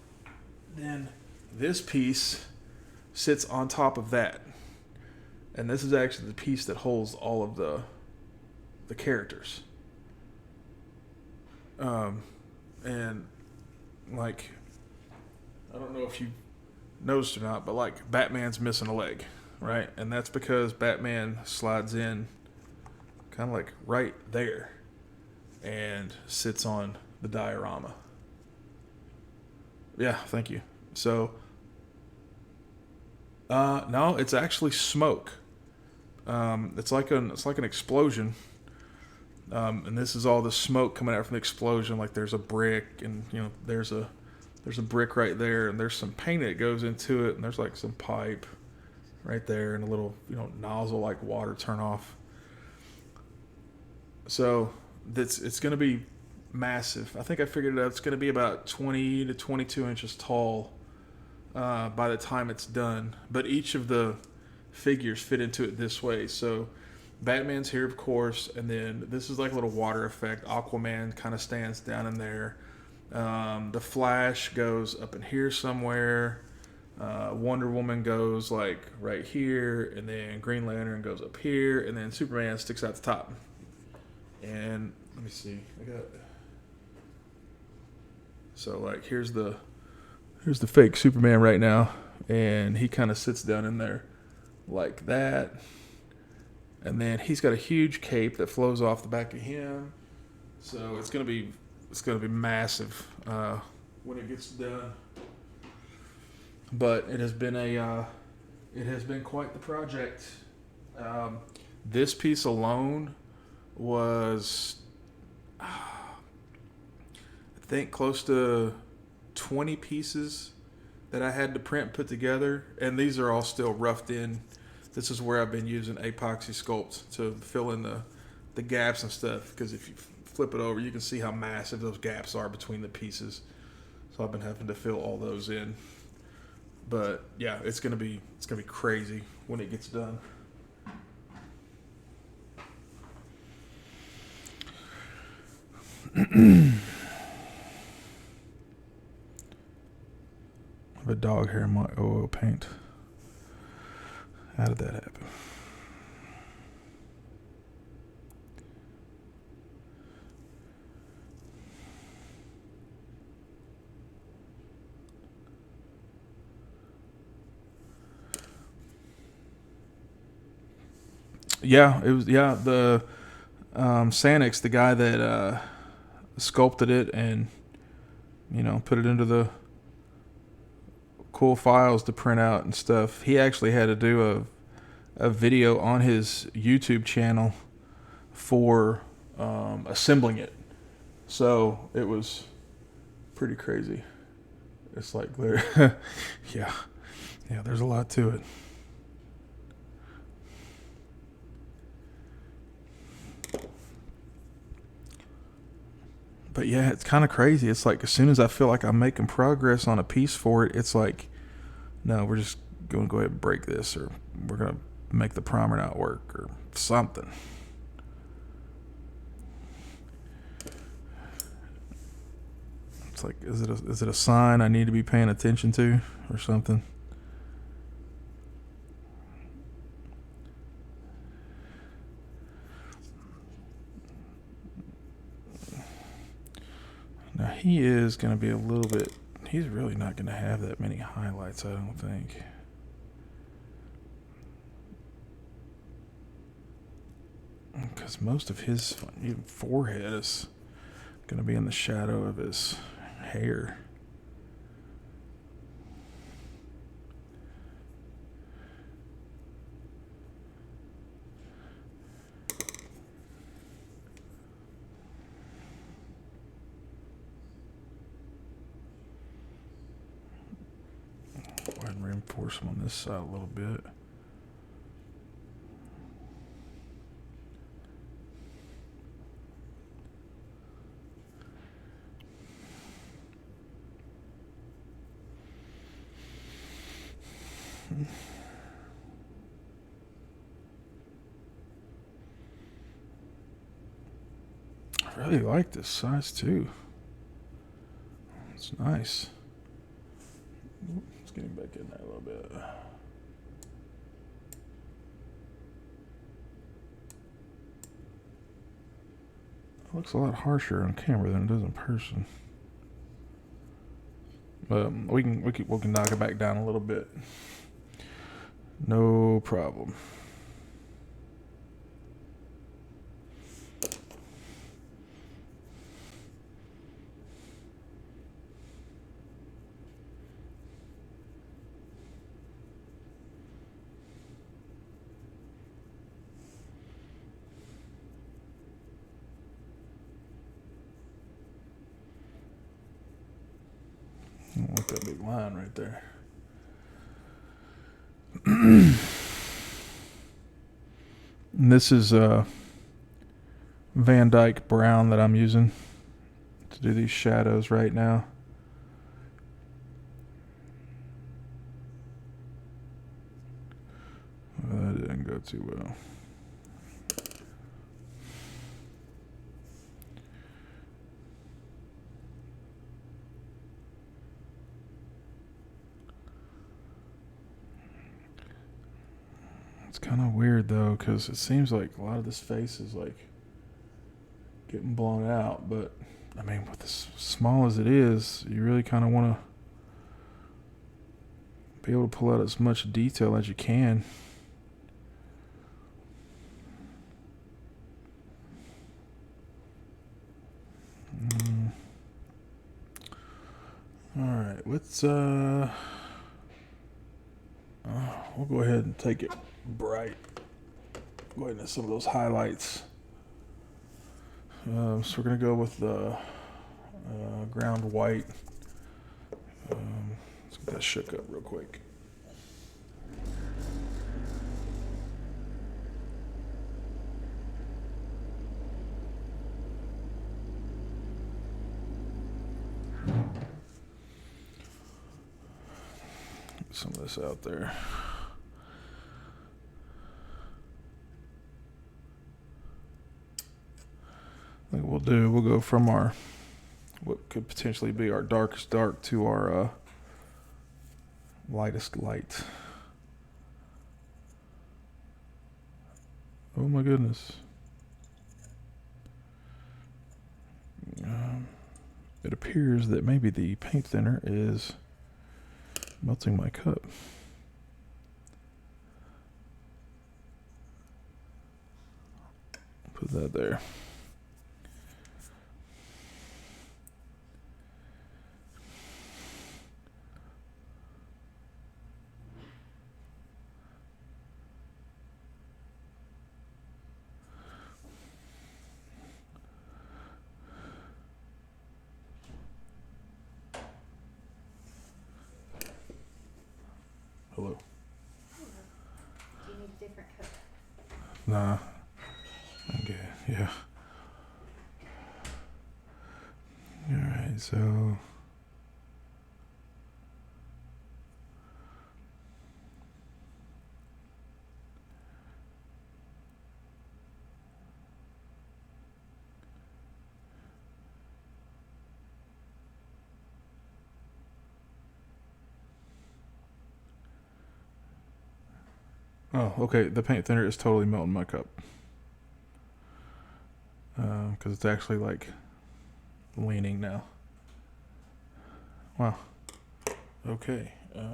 then this piece sits on top of that, and this is actually the piece that holds all of the characters. And like, I don't know if you noticed or not, but like Batman's missing a leg, right? And that's because Batman slides in kind of like right there and sits on the diorama. Yeah, thank you. So, no, it's actually smoke. It's like an explosion. And this is all the smoke coming out from the explosion. Like there's a brick, and there's a brick right there, and there's some paint that goes into it, and there's like some pipe right there, and a little nozzle like water turn off. So it's going to be massive. I think I figured it out. It's going to be about 20 to 22 inches tall by the time it's done. But each of the figures fit into it this way. So Batman's here, of course, and then this is like a little water effect. Aquaman kind of stands down in there. The Flash goes up in here somewhere. Wonder Woman goes like right here, and then Green Lantern goes up here, and then Superman sticks out the top. And let me see, so like here's the fake Superman right now, and he kind of sits down in there like that. And then he's got a huge cape that flows off the back of him. So it's gonna be massive when it gets done. But it has been quite the project. This piece alone was, I think, close to 20 pieces that I had to print and put together, and these are all still roughed in. This is where I've been using epoxy sculpt to fill in the gaps and stuff, because if you flip it over, you can see how massive those gaps are between the pieces. So I've been having to fill all those in. But yeah, it's gonna be crazy when it gets done. dog hair in my oil paint. How did that happen? Yeah, it was. Yeah, the Sanix, the guy that sculpted it and put it into the cool files to print out and stuff. He actually had to do a video on his YouTube channel for assembling it. So it was pretty crazy. It's like, yeah, there's a lot to it. But yeah, it's kind of crazy. It's like as soon as I feel like I'm making progress on a piece for it, it's like, no, we're just going to go ahead and break this, or we're going to make the primer not work, or something. It's like, is it a sign I need to be paying attention to, or something? Now he is going to be a little bit. He's really not going to have that many highlights, I don't think. Because most of his even forehead is going to be in the shadow of his hair. Go ahead and reinforce him on this side a little bit. I really like this size too. It's nice. Let's get him back in there a little bit. It looks a lot harsher on camera than it does in person. But we can knock it back down a little bit. No problem. I don't like that big line right there. And this is Van Dyke brown that I'm using to do these shadows right now. That didn't go too well. It's kind of weird though, because it seems like a lot of this face is like getting blown out, but I mean, with as small as it is, you really kind of want to be able to pull out as much detail as you can. All right, let's we'll go ahead and take it bright. Go ahead and some of those highlights. So we're gonna go with the ground white. Let's get that shook up real quick. Get some of this out there. I think we'll go from our what could potentially be our darkest dark to our lightest light. Oh my goodness. It appears that maybe the paint thinner is melting my cup. Put that there. Hello. Do you need a different coat? Nah. Okay, yeah. Alright, so oh, okay. The paint thinner is totally melting my cup. Because it's actually like leaning now. Wow. Okay. All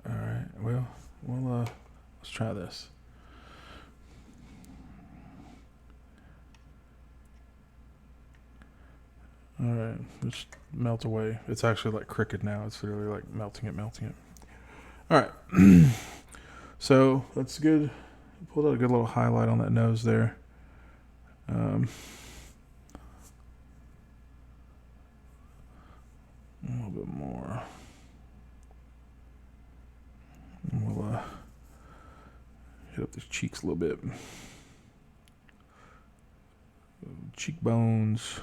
right. Well, let's try this. All right. Just melt away. It's actually like crooked now. It's literally like melting it. All right. So that's good. Pulled out a good little highlight on that nose there. A little bit more. And we'll hit up these cheeks a little bit. Cheekbones.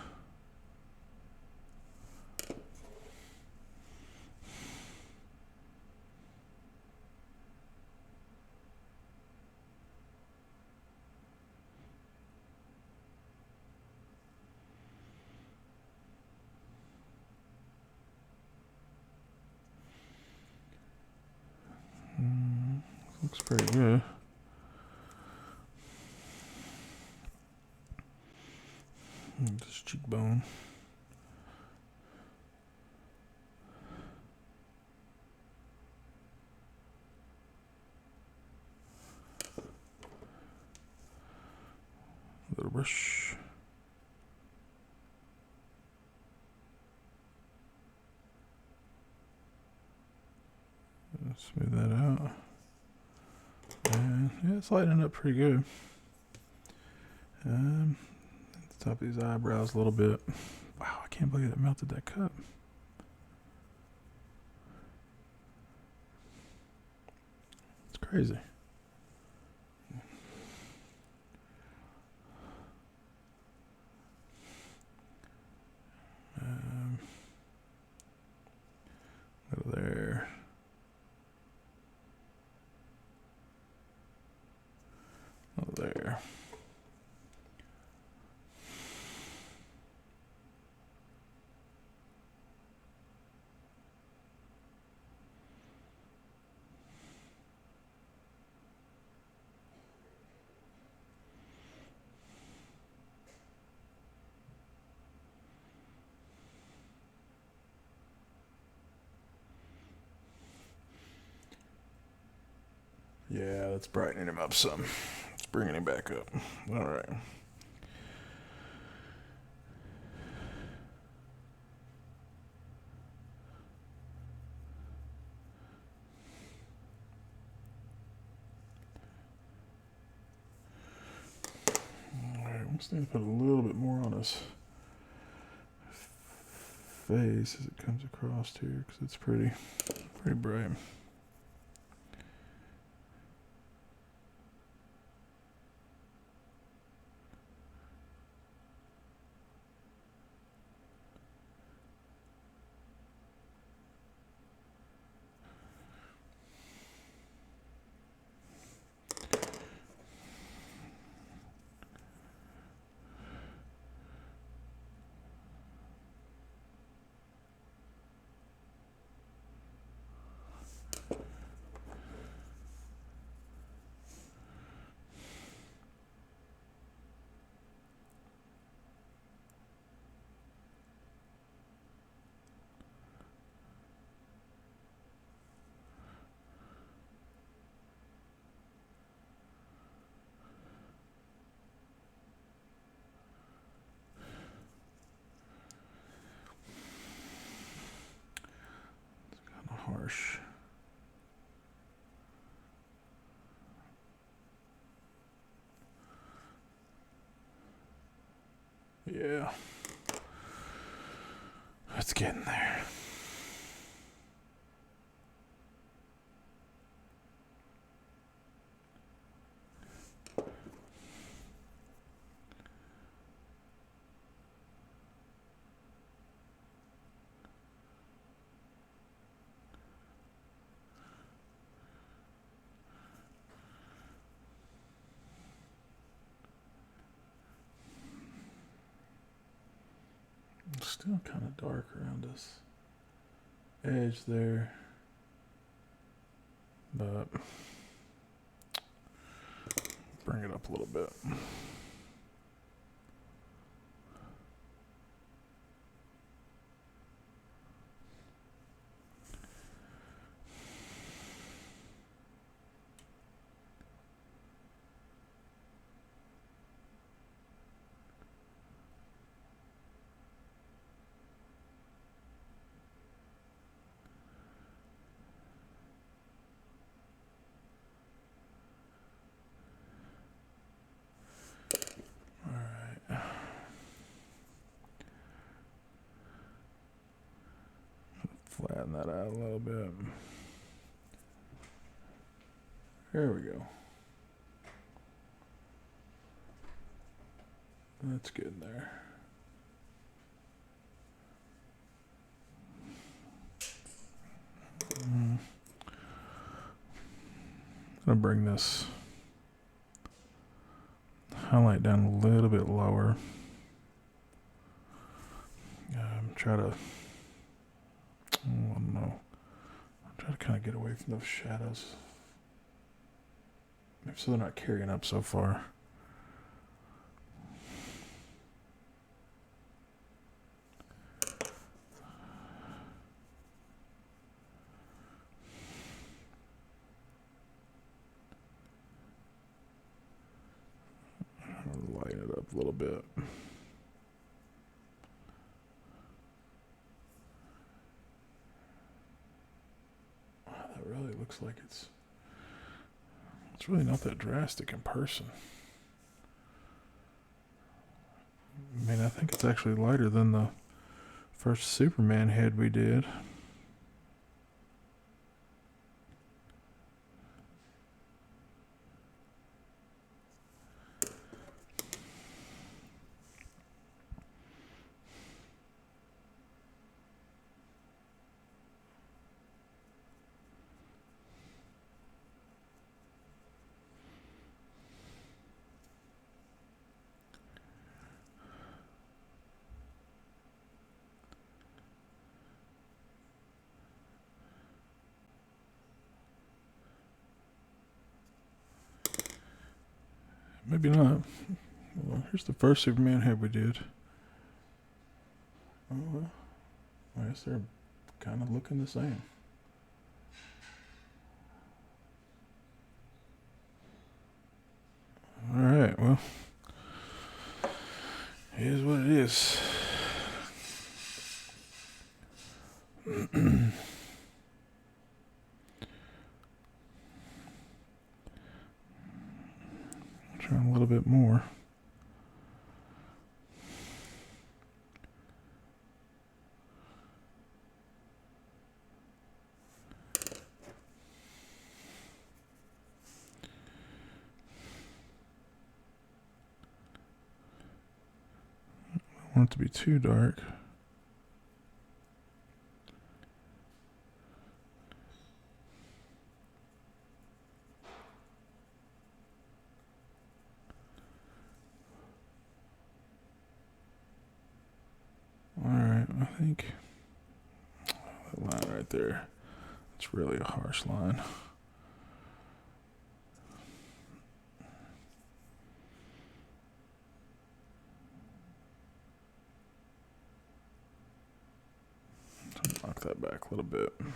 Looks pretty good. This cheekbone. A little brush. Smooth that out. And yeah, it's lightening up pretty good. At the top of these eyebrows a little bit. Wow, I can't believe it melted that cup. It's crazy. Go there. Oh, there. Yeah, that's brightening him up some. It's bringing him back up. All right. I'm just going to put a little bit more on his face as it comes across here because it's pretty bright. harsh. Yeah. It's getting there. It's still kind of dark around this edge there, but bring it up a little bit. Flatten that out a little bit. There we go. That's good there. I'm gonna bring this highlight down a little bit lower. Try to, I don't know, try to kind of get away from those shadows, maybe so they're not carrying up so far. Lighten it up a little bit. That really looks like it's really not that drastic in person. I mean, I think it's actually lighter than the first Superman head we did. Maybe not. Well, here's the first Superman head we did. Oh, well, I guess they're kind of looking the same. All right, well, it is what it is. Trying a little bit more. I want it to be too dark. Alright, I think that line right there, it's really a harsh line. So knock that back a little bit. At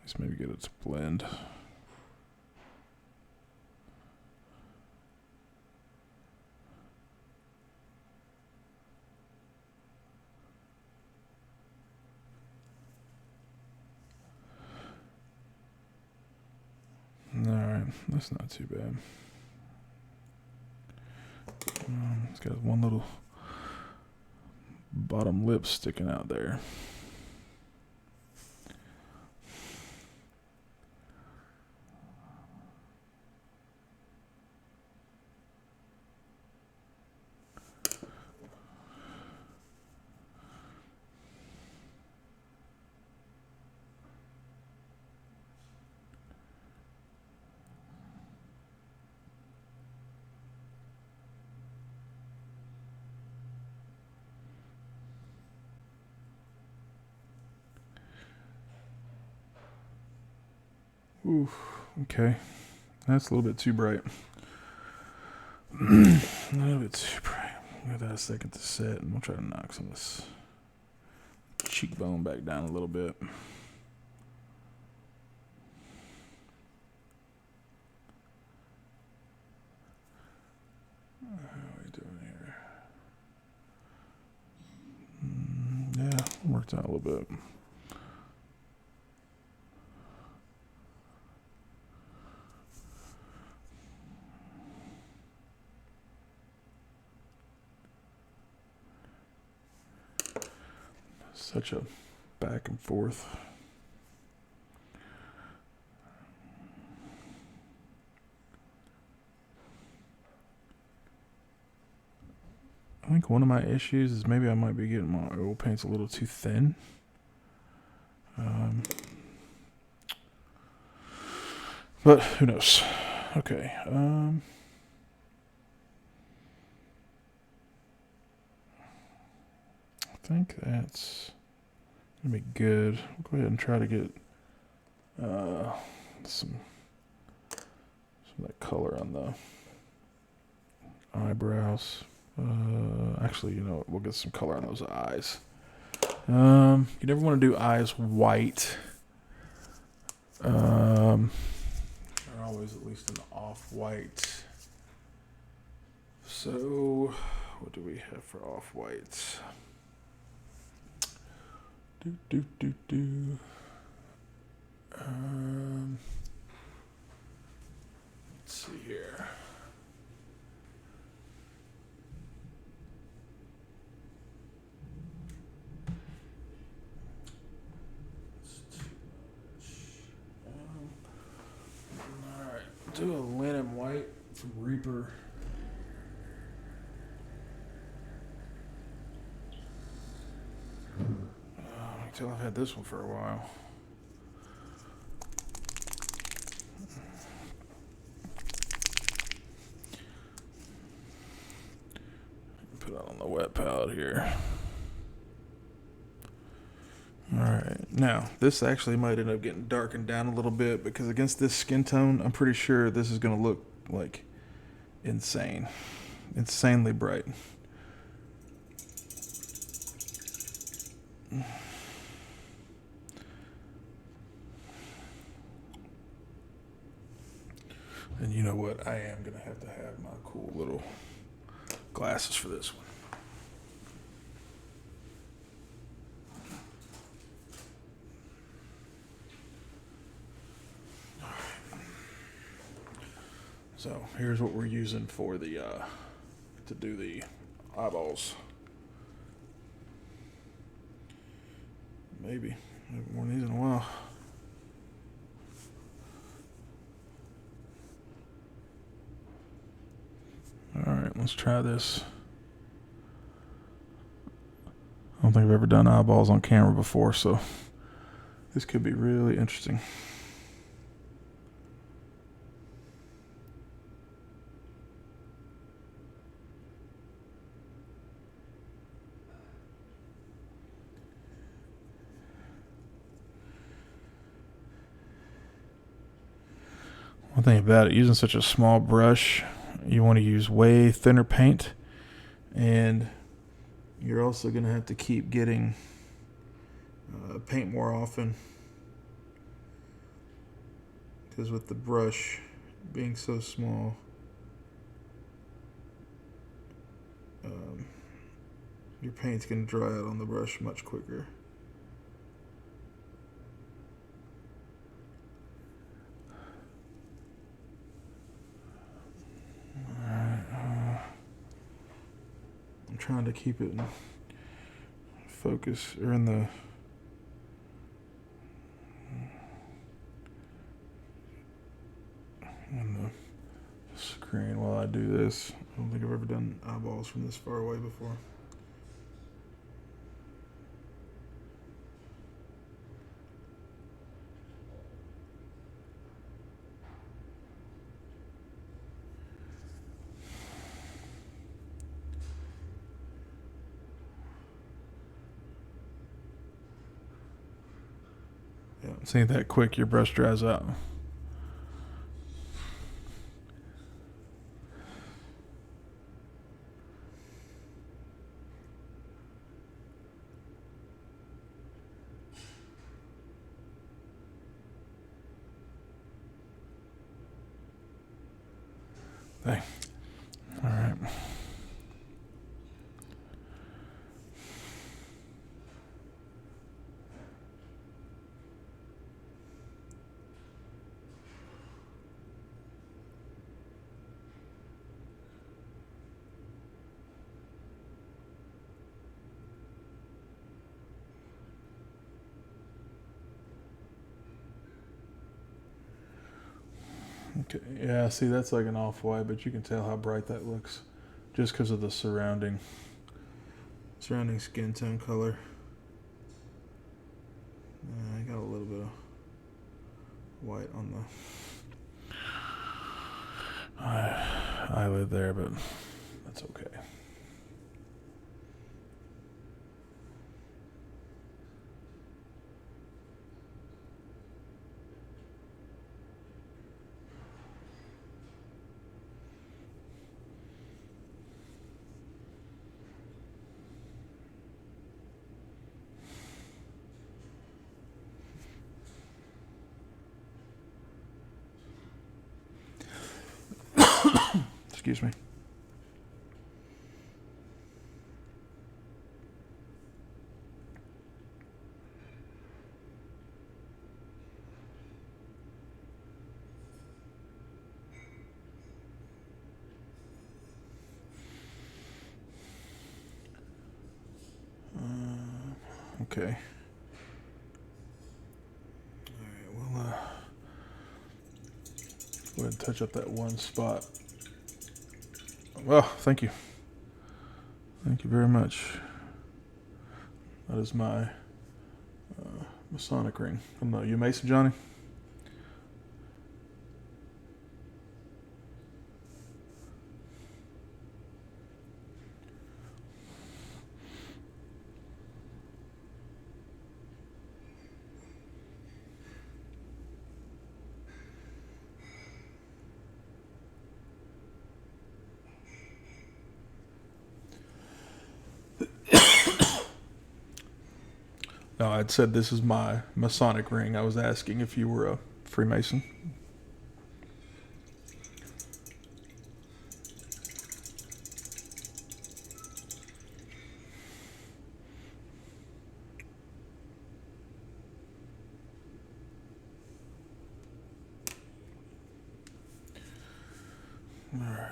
least maybe get it to blend. That's not too bad. It's got one little bottom lip sticking out there. Ooh, okay. That's a little bit too bright. A little bit too bright. Give that a second to set, and we'll try to knock some of this cheekbone back down a little bit. How are we doing here? Yeah, worked out a little bit. Such a back and forth. I think one of my issues is maybe I might be getting my oil paints a little too thin. But who knows? Okay. I think that's gonna be good. We'll go ahead and try to get some of that color on the eyebrows. Actually, you know what? We'll get some color on those eyes. You never want to do eyes white. They're always at least an off-white. So, what do we have for off-whites? Let's see here. Alright, do a linen white from Reaper. Until I've had this one for a while. Put it on the wet palette here. Alright, now this actually might end up getting darkened down a little bit because against this skin tone, I'm pretty sure this is going to look like insanely bright. And you know what? I am going to have my cool little glasses for this one. All right. So here's what we're using for the to do the eyeballs. Maybe. I haven't worn these in a while. Alright, let's try this. I don't think I've ever done eyeballs on camera before, so this could be really interesting. One thing about it, using such a small brush, you want to use way thinner paint, and you're also going to have to keep getting paint more often, because with the brush being so small, your paint's going to dry out on the brush much quicker. trying to keep it in focus or in the screen while I do this. I don't think I've ever done eyeballs from this far away before. Yeah, it ain't that quick. Your brush dries out. Hey. All right. Okay. Yeah, see, that's like an off-white, but you can tell how bright that looks just because of the surrounding skin tone color. I got a little bit of white on the eyelid there, but that's okay. Excuse me. Okay. All right, we'll go ahead and touch up that one spot. Well, thank you. Thank you very much. That is my Masonic ring. You a Mason, Johnny? No, I'd said this is my Masonic ring. I was asking if you were a Freemason. All right.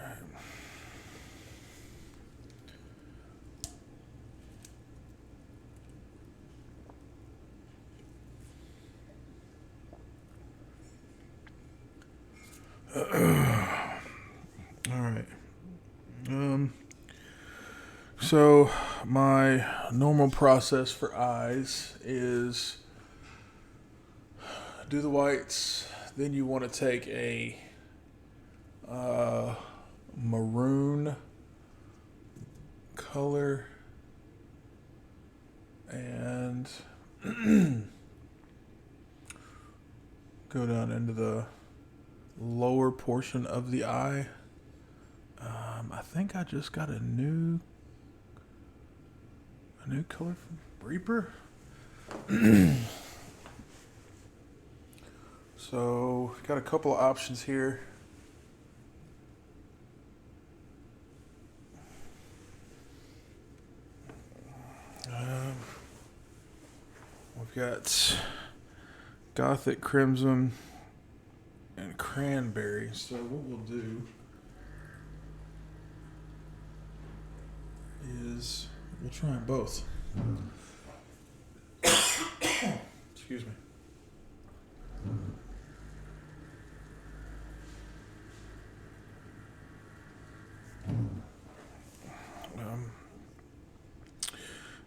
All right. So my normal process for eyes is do the whites, then you want to take a maroon color and go down into the lower portion of the eye. I think I just got a new color from Reaper. So got a couple of options here. We've got Gothic Crimson and Cranberry. So what we'll do is we'll try them both. Excuse me.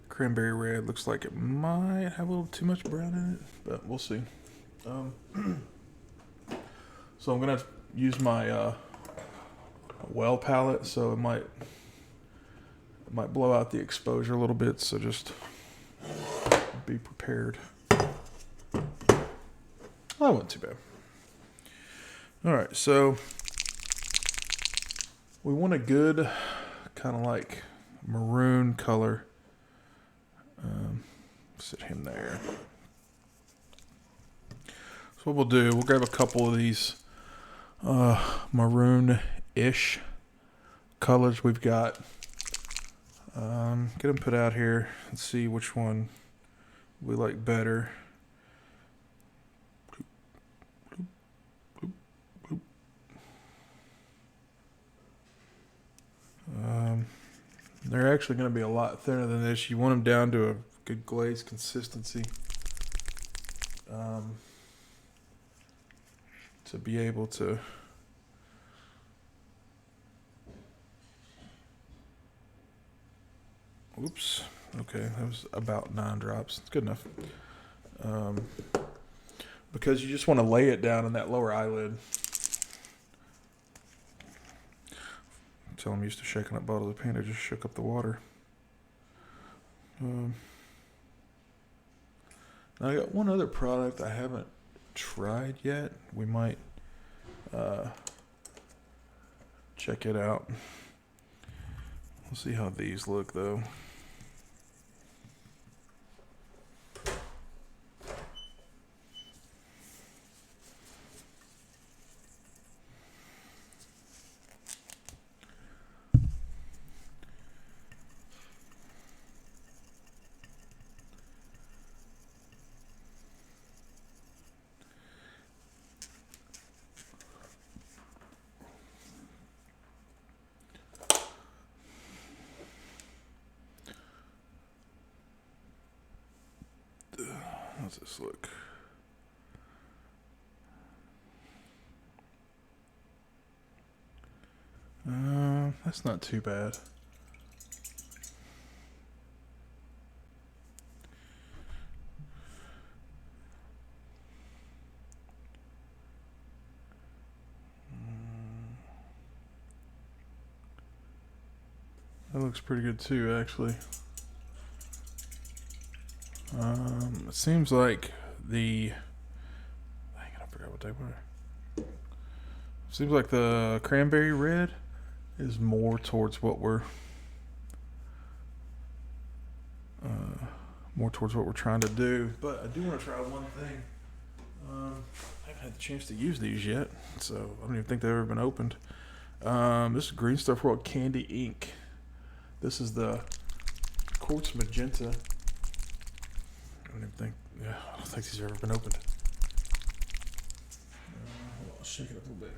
Cranberry red looks like it might have a little too much brown in it, but we'll see. So I'm gonna use my well palette, so it might blow out the exposure a little bit. So just be prepared. Oh, that wasn't too bad. All right, so we want a good kind of like maroon color. Sit him there. So what we'll do, we'll grab a couple of these maroon-ish colors we've got. Get them put out here and see which one we like better. They're actually going to be a lot thinner than this. You want them down to a good glaze consistency to be able to oops, okay, that was about 9 drops. It's good enough. Because you just want to lay it down in that lower eyelid. Until I'm used to shaking up bottles of paint, I just shook up the water. I got one other product I haven't tried yet. We might check it out. We'll see how these look though. How's this look? That's not too bad. That looks pretty good too, actually. It seems like I forgot what they were. Seems like the cranberry red is more towards what we're trying to do. But I do want to try one thing. I haven't had the chance to use these yet, so I don't even think they've ever been opened. This is Green Stuff World Candy Ink. This is the Quartz Magenta. I don't think these have ever been opened. I'll shake it up a little bit.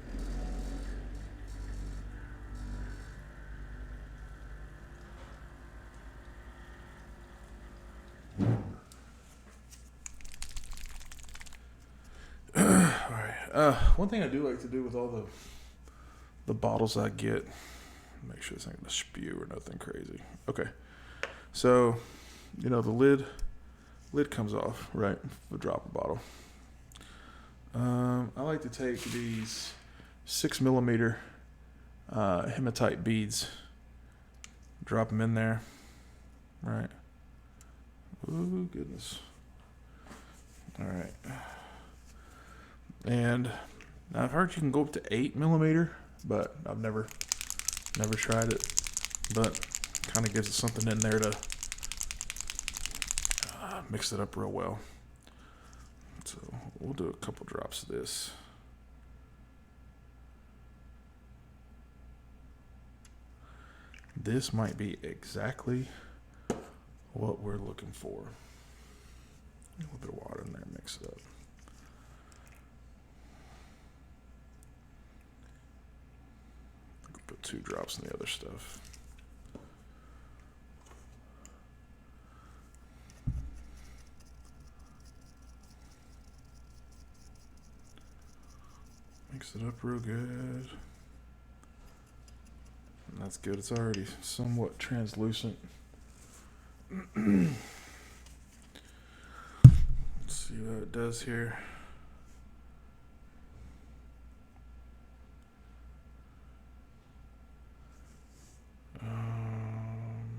Alright. One thing I do like to do with all the bottles I get, make sure this ain't gonna spew or nothing crazy. Okay. So, the lid comes off, right? The dropper bottle. I like to take these 6mm hematite beads, drop them in there, right? Oh goodness! All right, and now I've heard you can go up to 8mm, but I've never tried it. But kind of gives it something in there to mix it up real well. So we'll do a couple drops of this. This might be exactly what we're looking for. A little bit of water in there, mix it up. Put 2 drops in the other stuff. Mix it up real good. And that's good. It's already somewhat translucent. Let's see what it does here.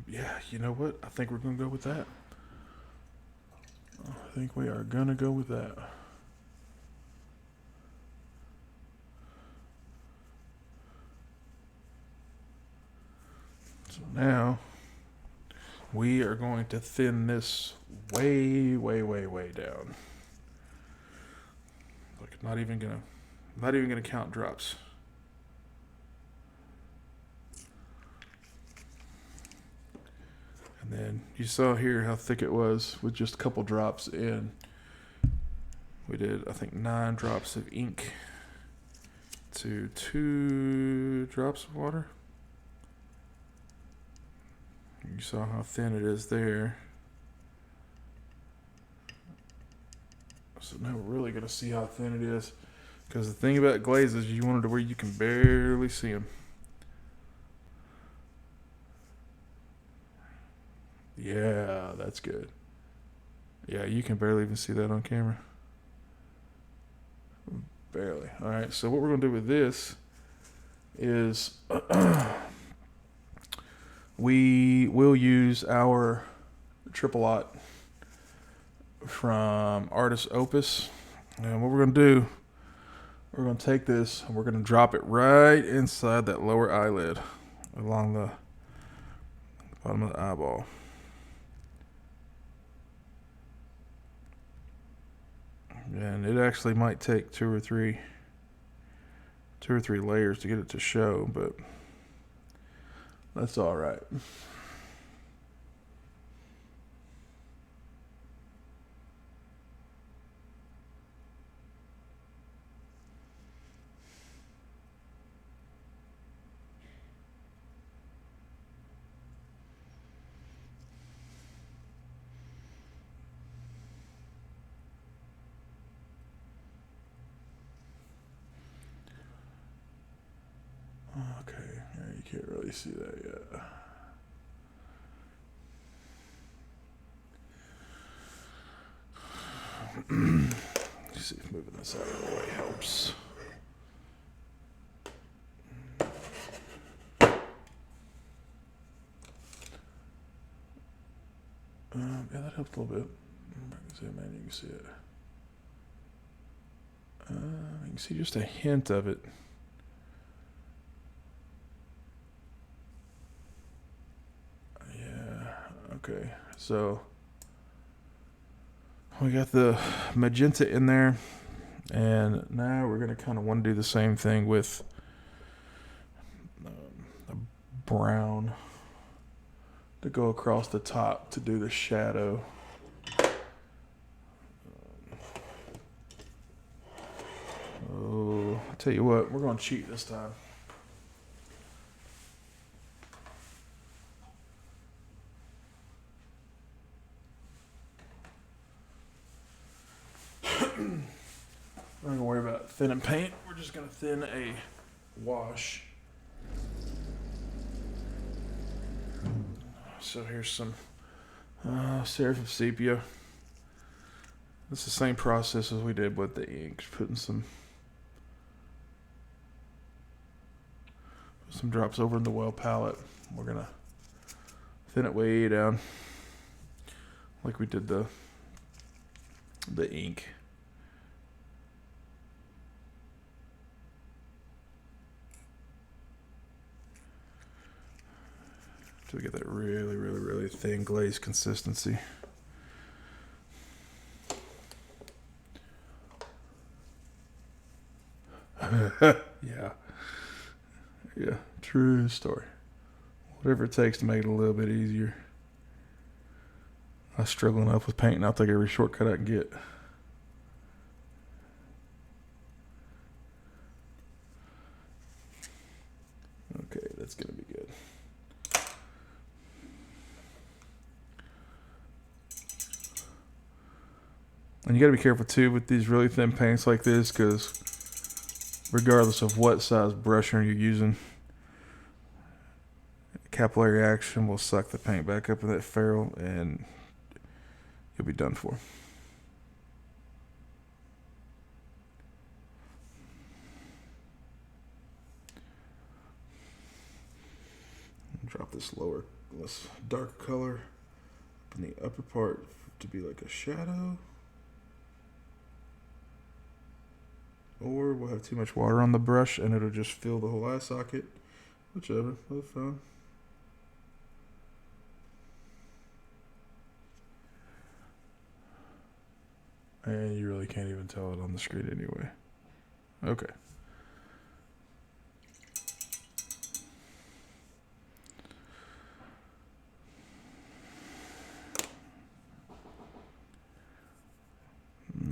Yeah, you know what? I think we're going to go with that. I think we are going to go with that. So now we are going to thin this way, way, way, way down. Like not even gonna count drops. And then you saw here how thick it was with just a couple drops in. We did, I think, 9 drops of ink to 2 drops of water. You saw how thin it is there. So now we're really going to see how thin it is. Because the thing about glazes, you want it to where you can barely see them. Yeah, that's good. Yeah, you can barely even see that on camera. Barely. All right, so what we're going to do with this is we will use our triple lot from Artist Opus. And what we're going to do, we're going to take this and we're going to drop it right inside that lower eyelid along the bottom of the eyeball. And it actually might take two or three layers to get it to show, but that's all right. Okay, yeah, you can't really see that yet. Let's see if moving this out of the way helps. Yeah, that helped a little bit. I can zoom in, you can see it. You can see just a hint of it. Okay, so we got the magenta in there, and now we're going to kind of want to do the same thing with a brown to go across the top to do the shadow. Oh, I'll tell you what, we're going to cheat this time. We're not going to worry about thinning paint. We're just going to thin a wash. So here's some Seraphim Sepia. It's the same process as we did with the ink. Putting some drops over in the well palette. We're going to thin it way down like we did the ink. So we get that really, really, really thin glaze consistency. Yeah. Yeah, true story. Whatever it takes to make it a little bit easier. I struggle enough with painting. I'll take every shortcut I can get. Okay, that's going to be good. And you got to be careful too with these really thin paints like this, because regardless of what size brusher you're using, capillary action will suck the paint back up in that ferrule and you'll be done for. Drop this lower, less dark color in the upper part to be like a shadow. Or we'll have too much water on the brush and it'll just fill the whole eye socket. Whichever, both fine. And you really can't even tell it on the screen anyway. Okay.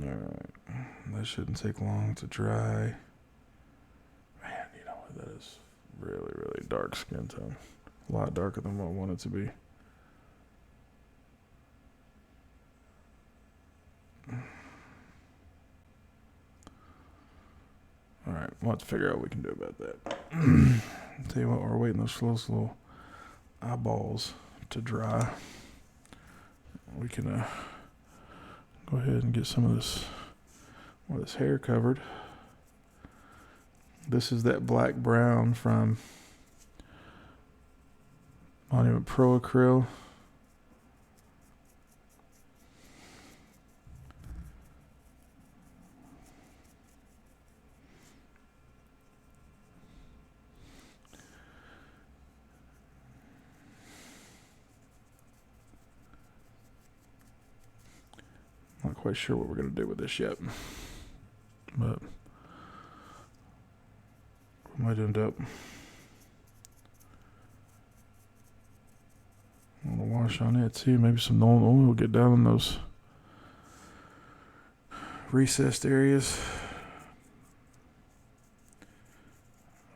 Alright. That shouldn't take long to dry. Man, you know what? That is really, really dark skin tone. A lot darker than what I want it to be. Alright, we'll have to figure out what we can do about that. Tell you what, we're waiting those little eyeballs to dry. We can go ahead and get some of this, more of this hair covered. This is that black brown from Monument Pro Acryl. Not quite sure what we're going to do with this yet, but we might end up a little wash on it too. Maybe some Nolan oil will get down in those recessed areas.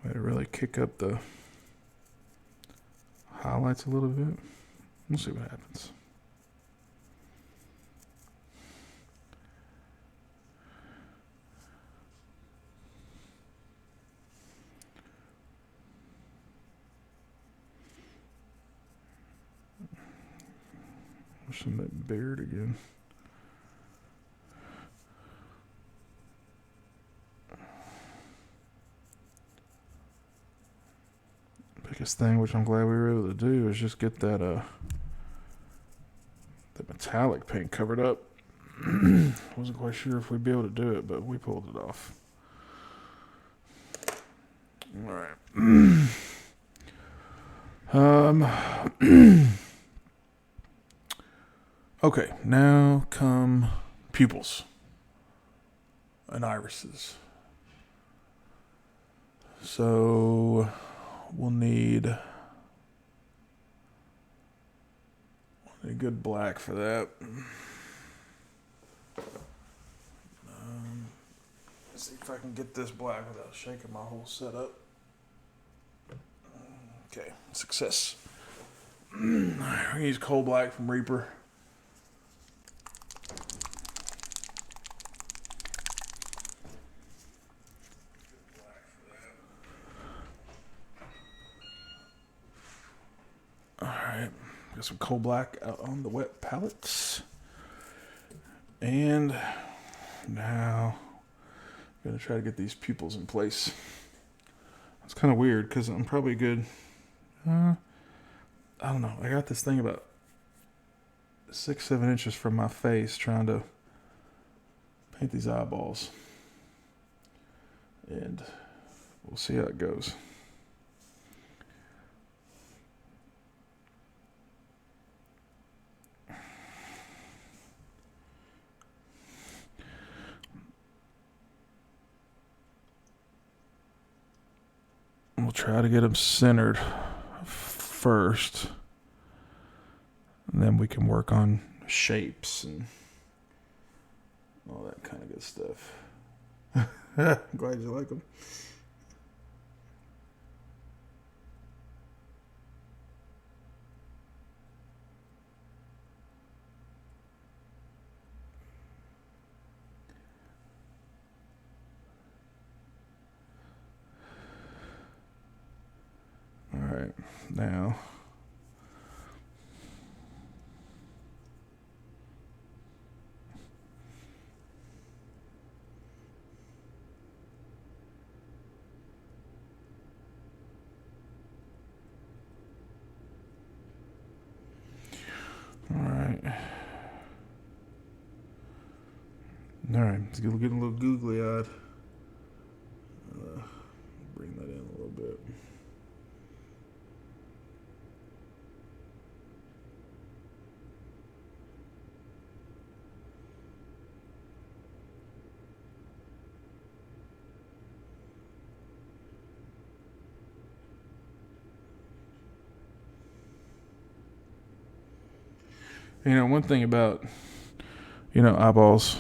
Way to really kick up the highlights a little bit. We'll see what happens. Some of that beard again. Biggest thing, which I'm glad we were able to do, is just get that that metallic paint covered up. Wasn't quite sure if we'd be able to do it, but we pulled it off. All right. Okay, now come pupils and irises. So we'll need a good black for that. Let's see if I can get this black without shaking my whole setup. Okay, success. We use coal black from Reaper. Alright, got some coal black out on the wet palettes. And now I'm going to try to get these pupils in place. It's kind of weird because I'm probably good. I don't know. I got this thing about 6-7 inches from my face trying to paint these eyeballs. And we'll see how it goes. We'll try to get them centered first, and then we can work on shapes and all that kind of good stuff. Glad you like them. right, now. All right. All right, it's getting a little googly eyed. Bring that in a little bit. You know, one thing about, eyeballs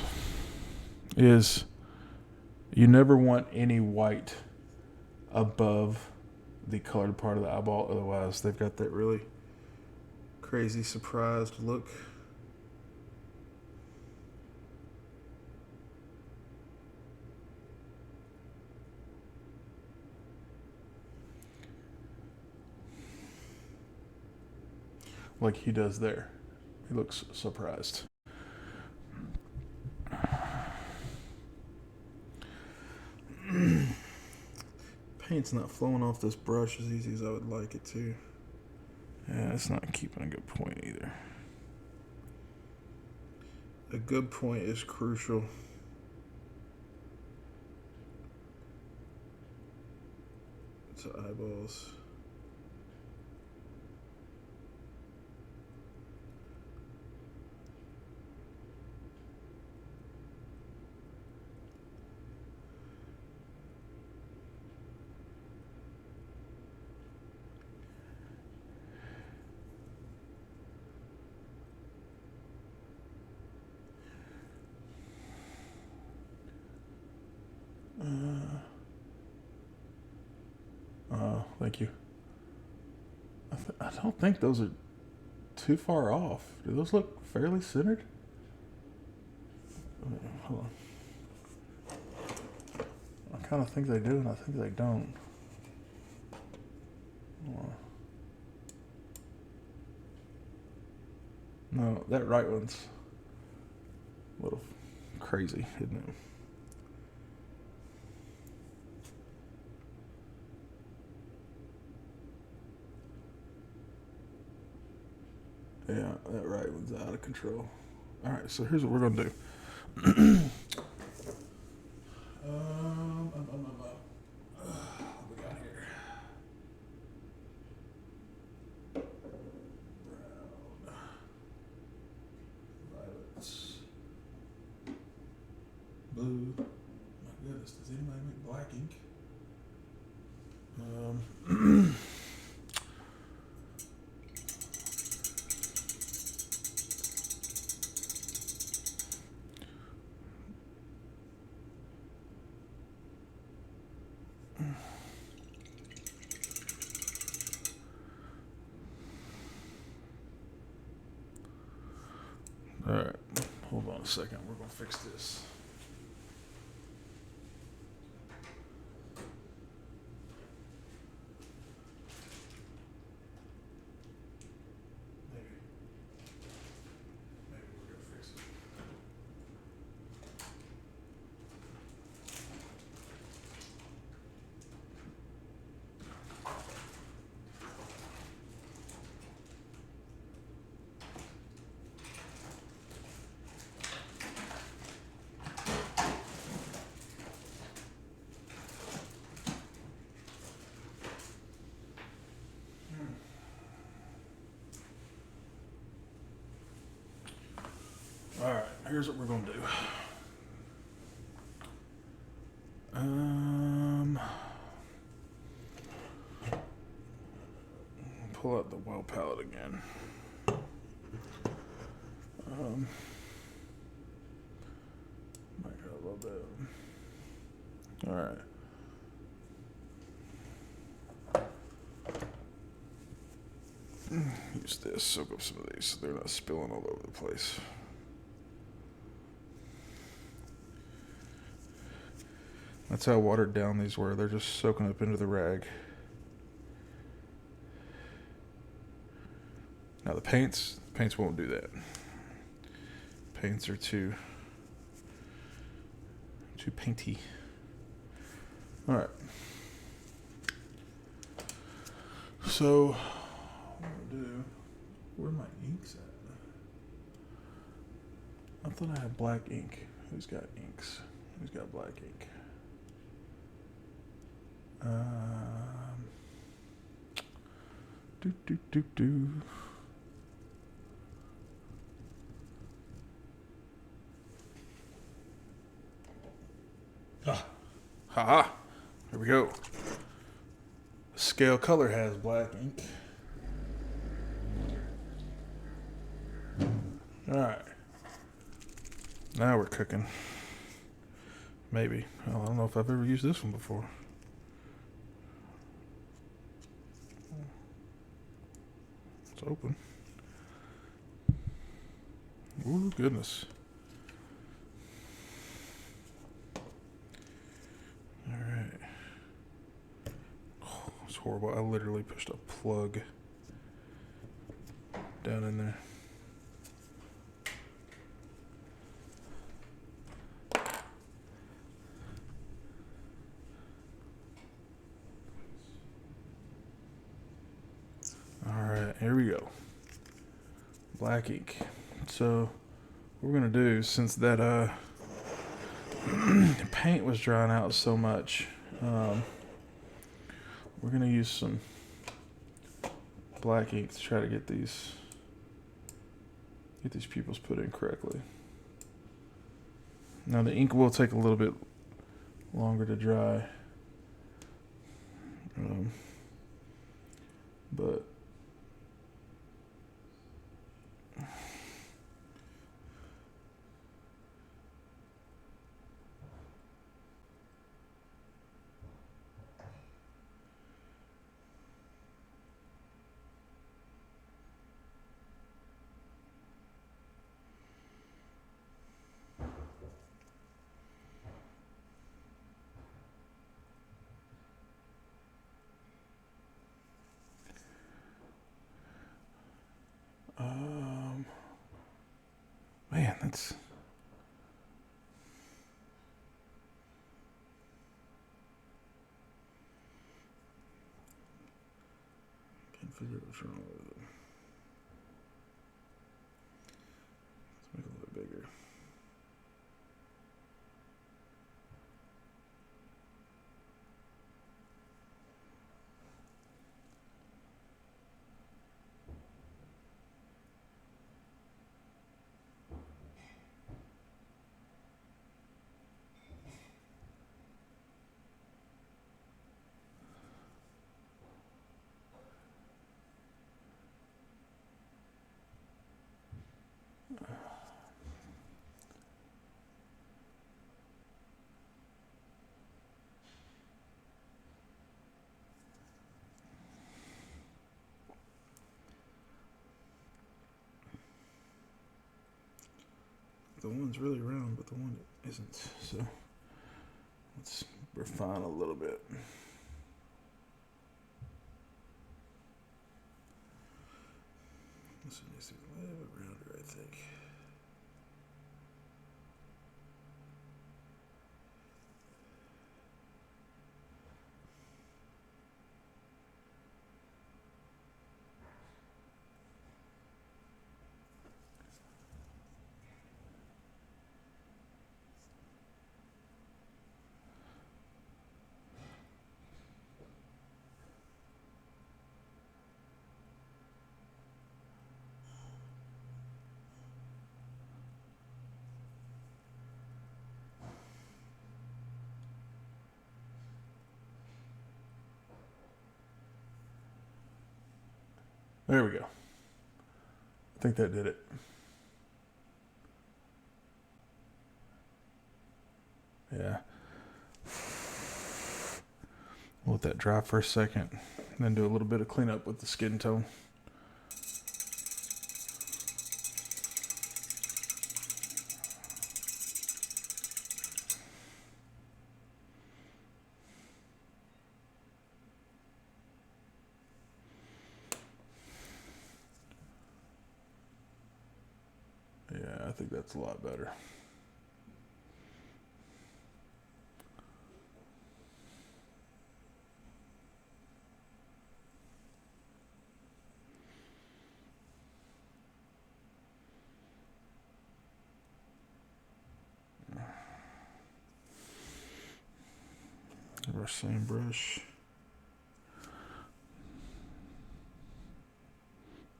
is you never want any white above the colored part of the eyeball. Otherwise, they've got that really crazy surprised look. Like he does there. He looks surprised. Paint's not flowing off this brush as easy as I would like it to. Yeah, it's not keeping a good point either. A good point is crucial. To eyeballs. Thank you. I don't think those are too far off. Do those look fairly centered? Hold on. I kind of think they do, and I think they don't. No, that right one's a little crazy, isn't it? Yeah, that right one's out of control. All right, so here's what we're gonna do. What we got here? Brown, violets, blue. My goodness, does anybody make black ink? All right, hold on a second. We're gonna fix this. Maybe we're gonna fix it. All right, here's what we're gonna do. Pull out the well palette again. Might go a little bit. All right. Use this, soak up some of these so they're not spilling all over the place. That's how watered down these were. They're just soaking up into the rag. Now the paints won't do that. Paints are too painty. All right. So, what I'm gonna do? Where are my inks at? I thought I had black ink. Who's got inks? Who's got black ink? Do. Haha. Here we go. Scale Color has black ink. Alright. Now we're cooking. Maybe. Well, I don't know if I've ever used this one before. It's open. Ooh, goodness. Alright. Oh, it's horrible. I literally pushed a plug down in there. Alright, here we go. Black ink. So, what we're going to do, since that paint was drying out so much, we're going to use some black ink to try to get these pupils put in correctly. Now the ink will take a little bit longer to dry, but man, that's can't figure out what's wrong with it. Let's make it a little bit bigger. The one's really round, but the one isn't. So let's refine a little bit. This one needs to be a little bit rounder, I think. There we go. I think that did it. Yeah. We'll let that dry for a second, and then do a little bit of cleanup with the skin tone. think that's a lot better. Our same brush.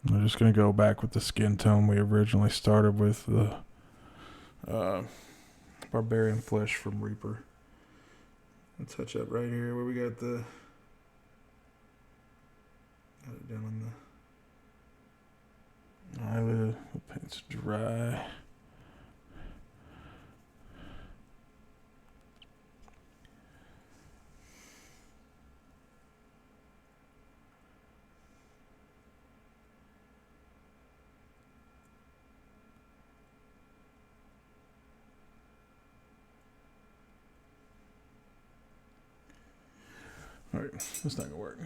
I'm just going to go back with the skin tone we originally started with, the Barbarian Flesh from Reaper. I'll touch up right here where we got it down on the eyelid. The paint's dry. All right, that's not gonna work.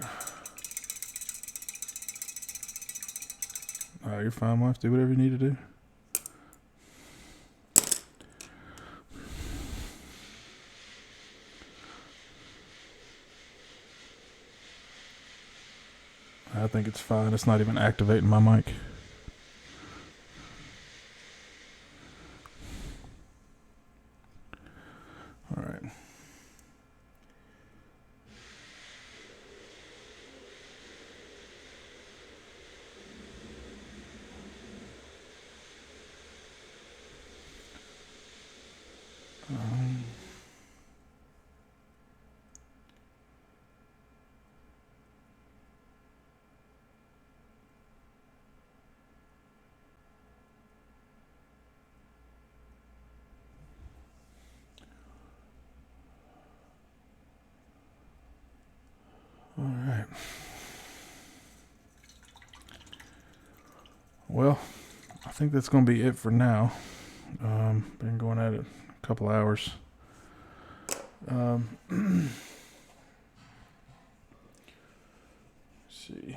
All right, you're fine, wife. Do whatever you need to do. I think it's fine. It's not even activating my mic. All right. All right. Well, I think that's going to be it for now. Been going at it a couple hours. Let's see.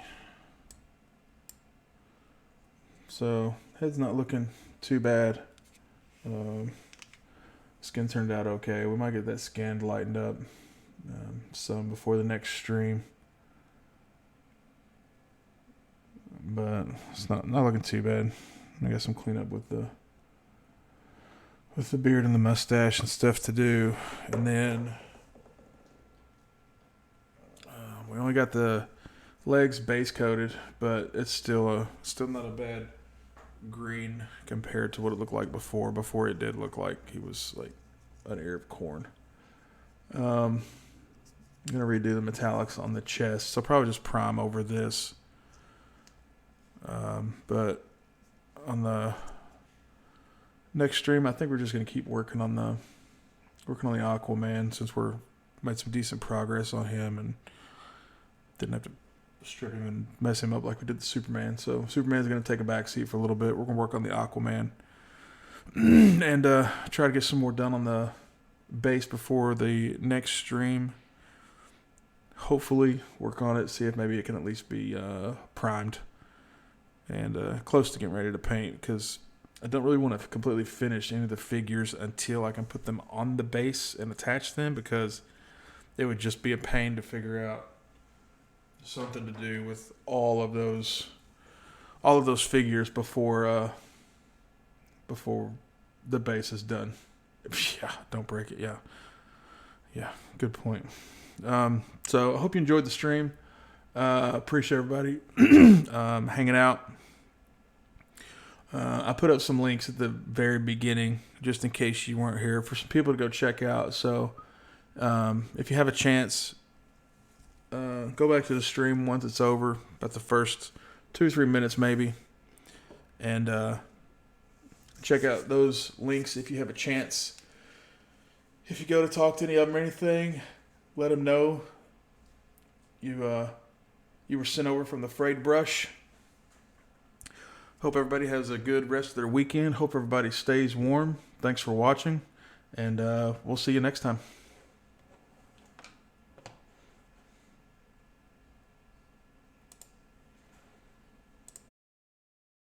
So, head's not looking too bad. Skin turned out okay. We might get that skin lightened up some before the next stream. But it's not looking too bad. I got some cleanup with the beard and the mustache and stuff to do. And then we only got the legs base coated, but it's still not a bad green compared to what it looked like before. Before it did look like he was like an ear of corn. I'm gonna redo the metallics on the chest, so probably just prime over this. But on the next stream, I think we're just gonna keep working on the Aquaman, since we're made some decent progress on him and didn't have to strip him and mess him up like we did the Superman. So Superman's gonna take a backseat for a little bit. We're gonna work on the Aquaman and try to get some more done on the base before the next stream. Hopefully work on it, see if maybe it can at least be primed and close to getting ready to paint, because I don't really want to completely finish any of the figures until I can put them on the base and attach them, because it would just be a pain to figure out something to do with all of those figures before the base is done. Yeah, don't break it. Yeah, good point. So I hope you enjoyed the stream. Appreciate everybody hanging out. I put up some links at the very beginning just in case you weren't here for some people to go check out. So if you have a chance, go back to the stream once it's over, about the first 2 or 3 minutes maybe, and check out those links if you have a chance. If you go to talk to any of them or anything, let them know you were sent over from the Frayed Brush. Hope everybody has a good rest of their weekend. Hope everybody stays warm. Thanks for watching, and we'll see you next time.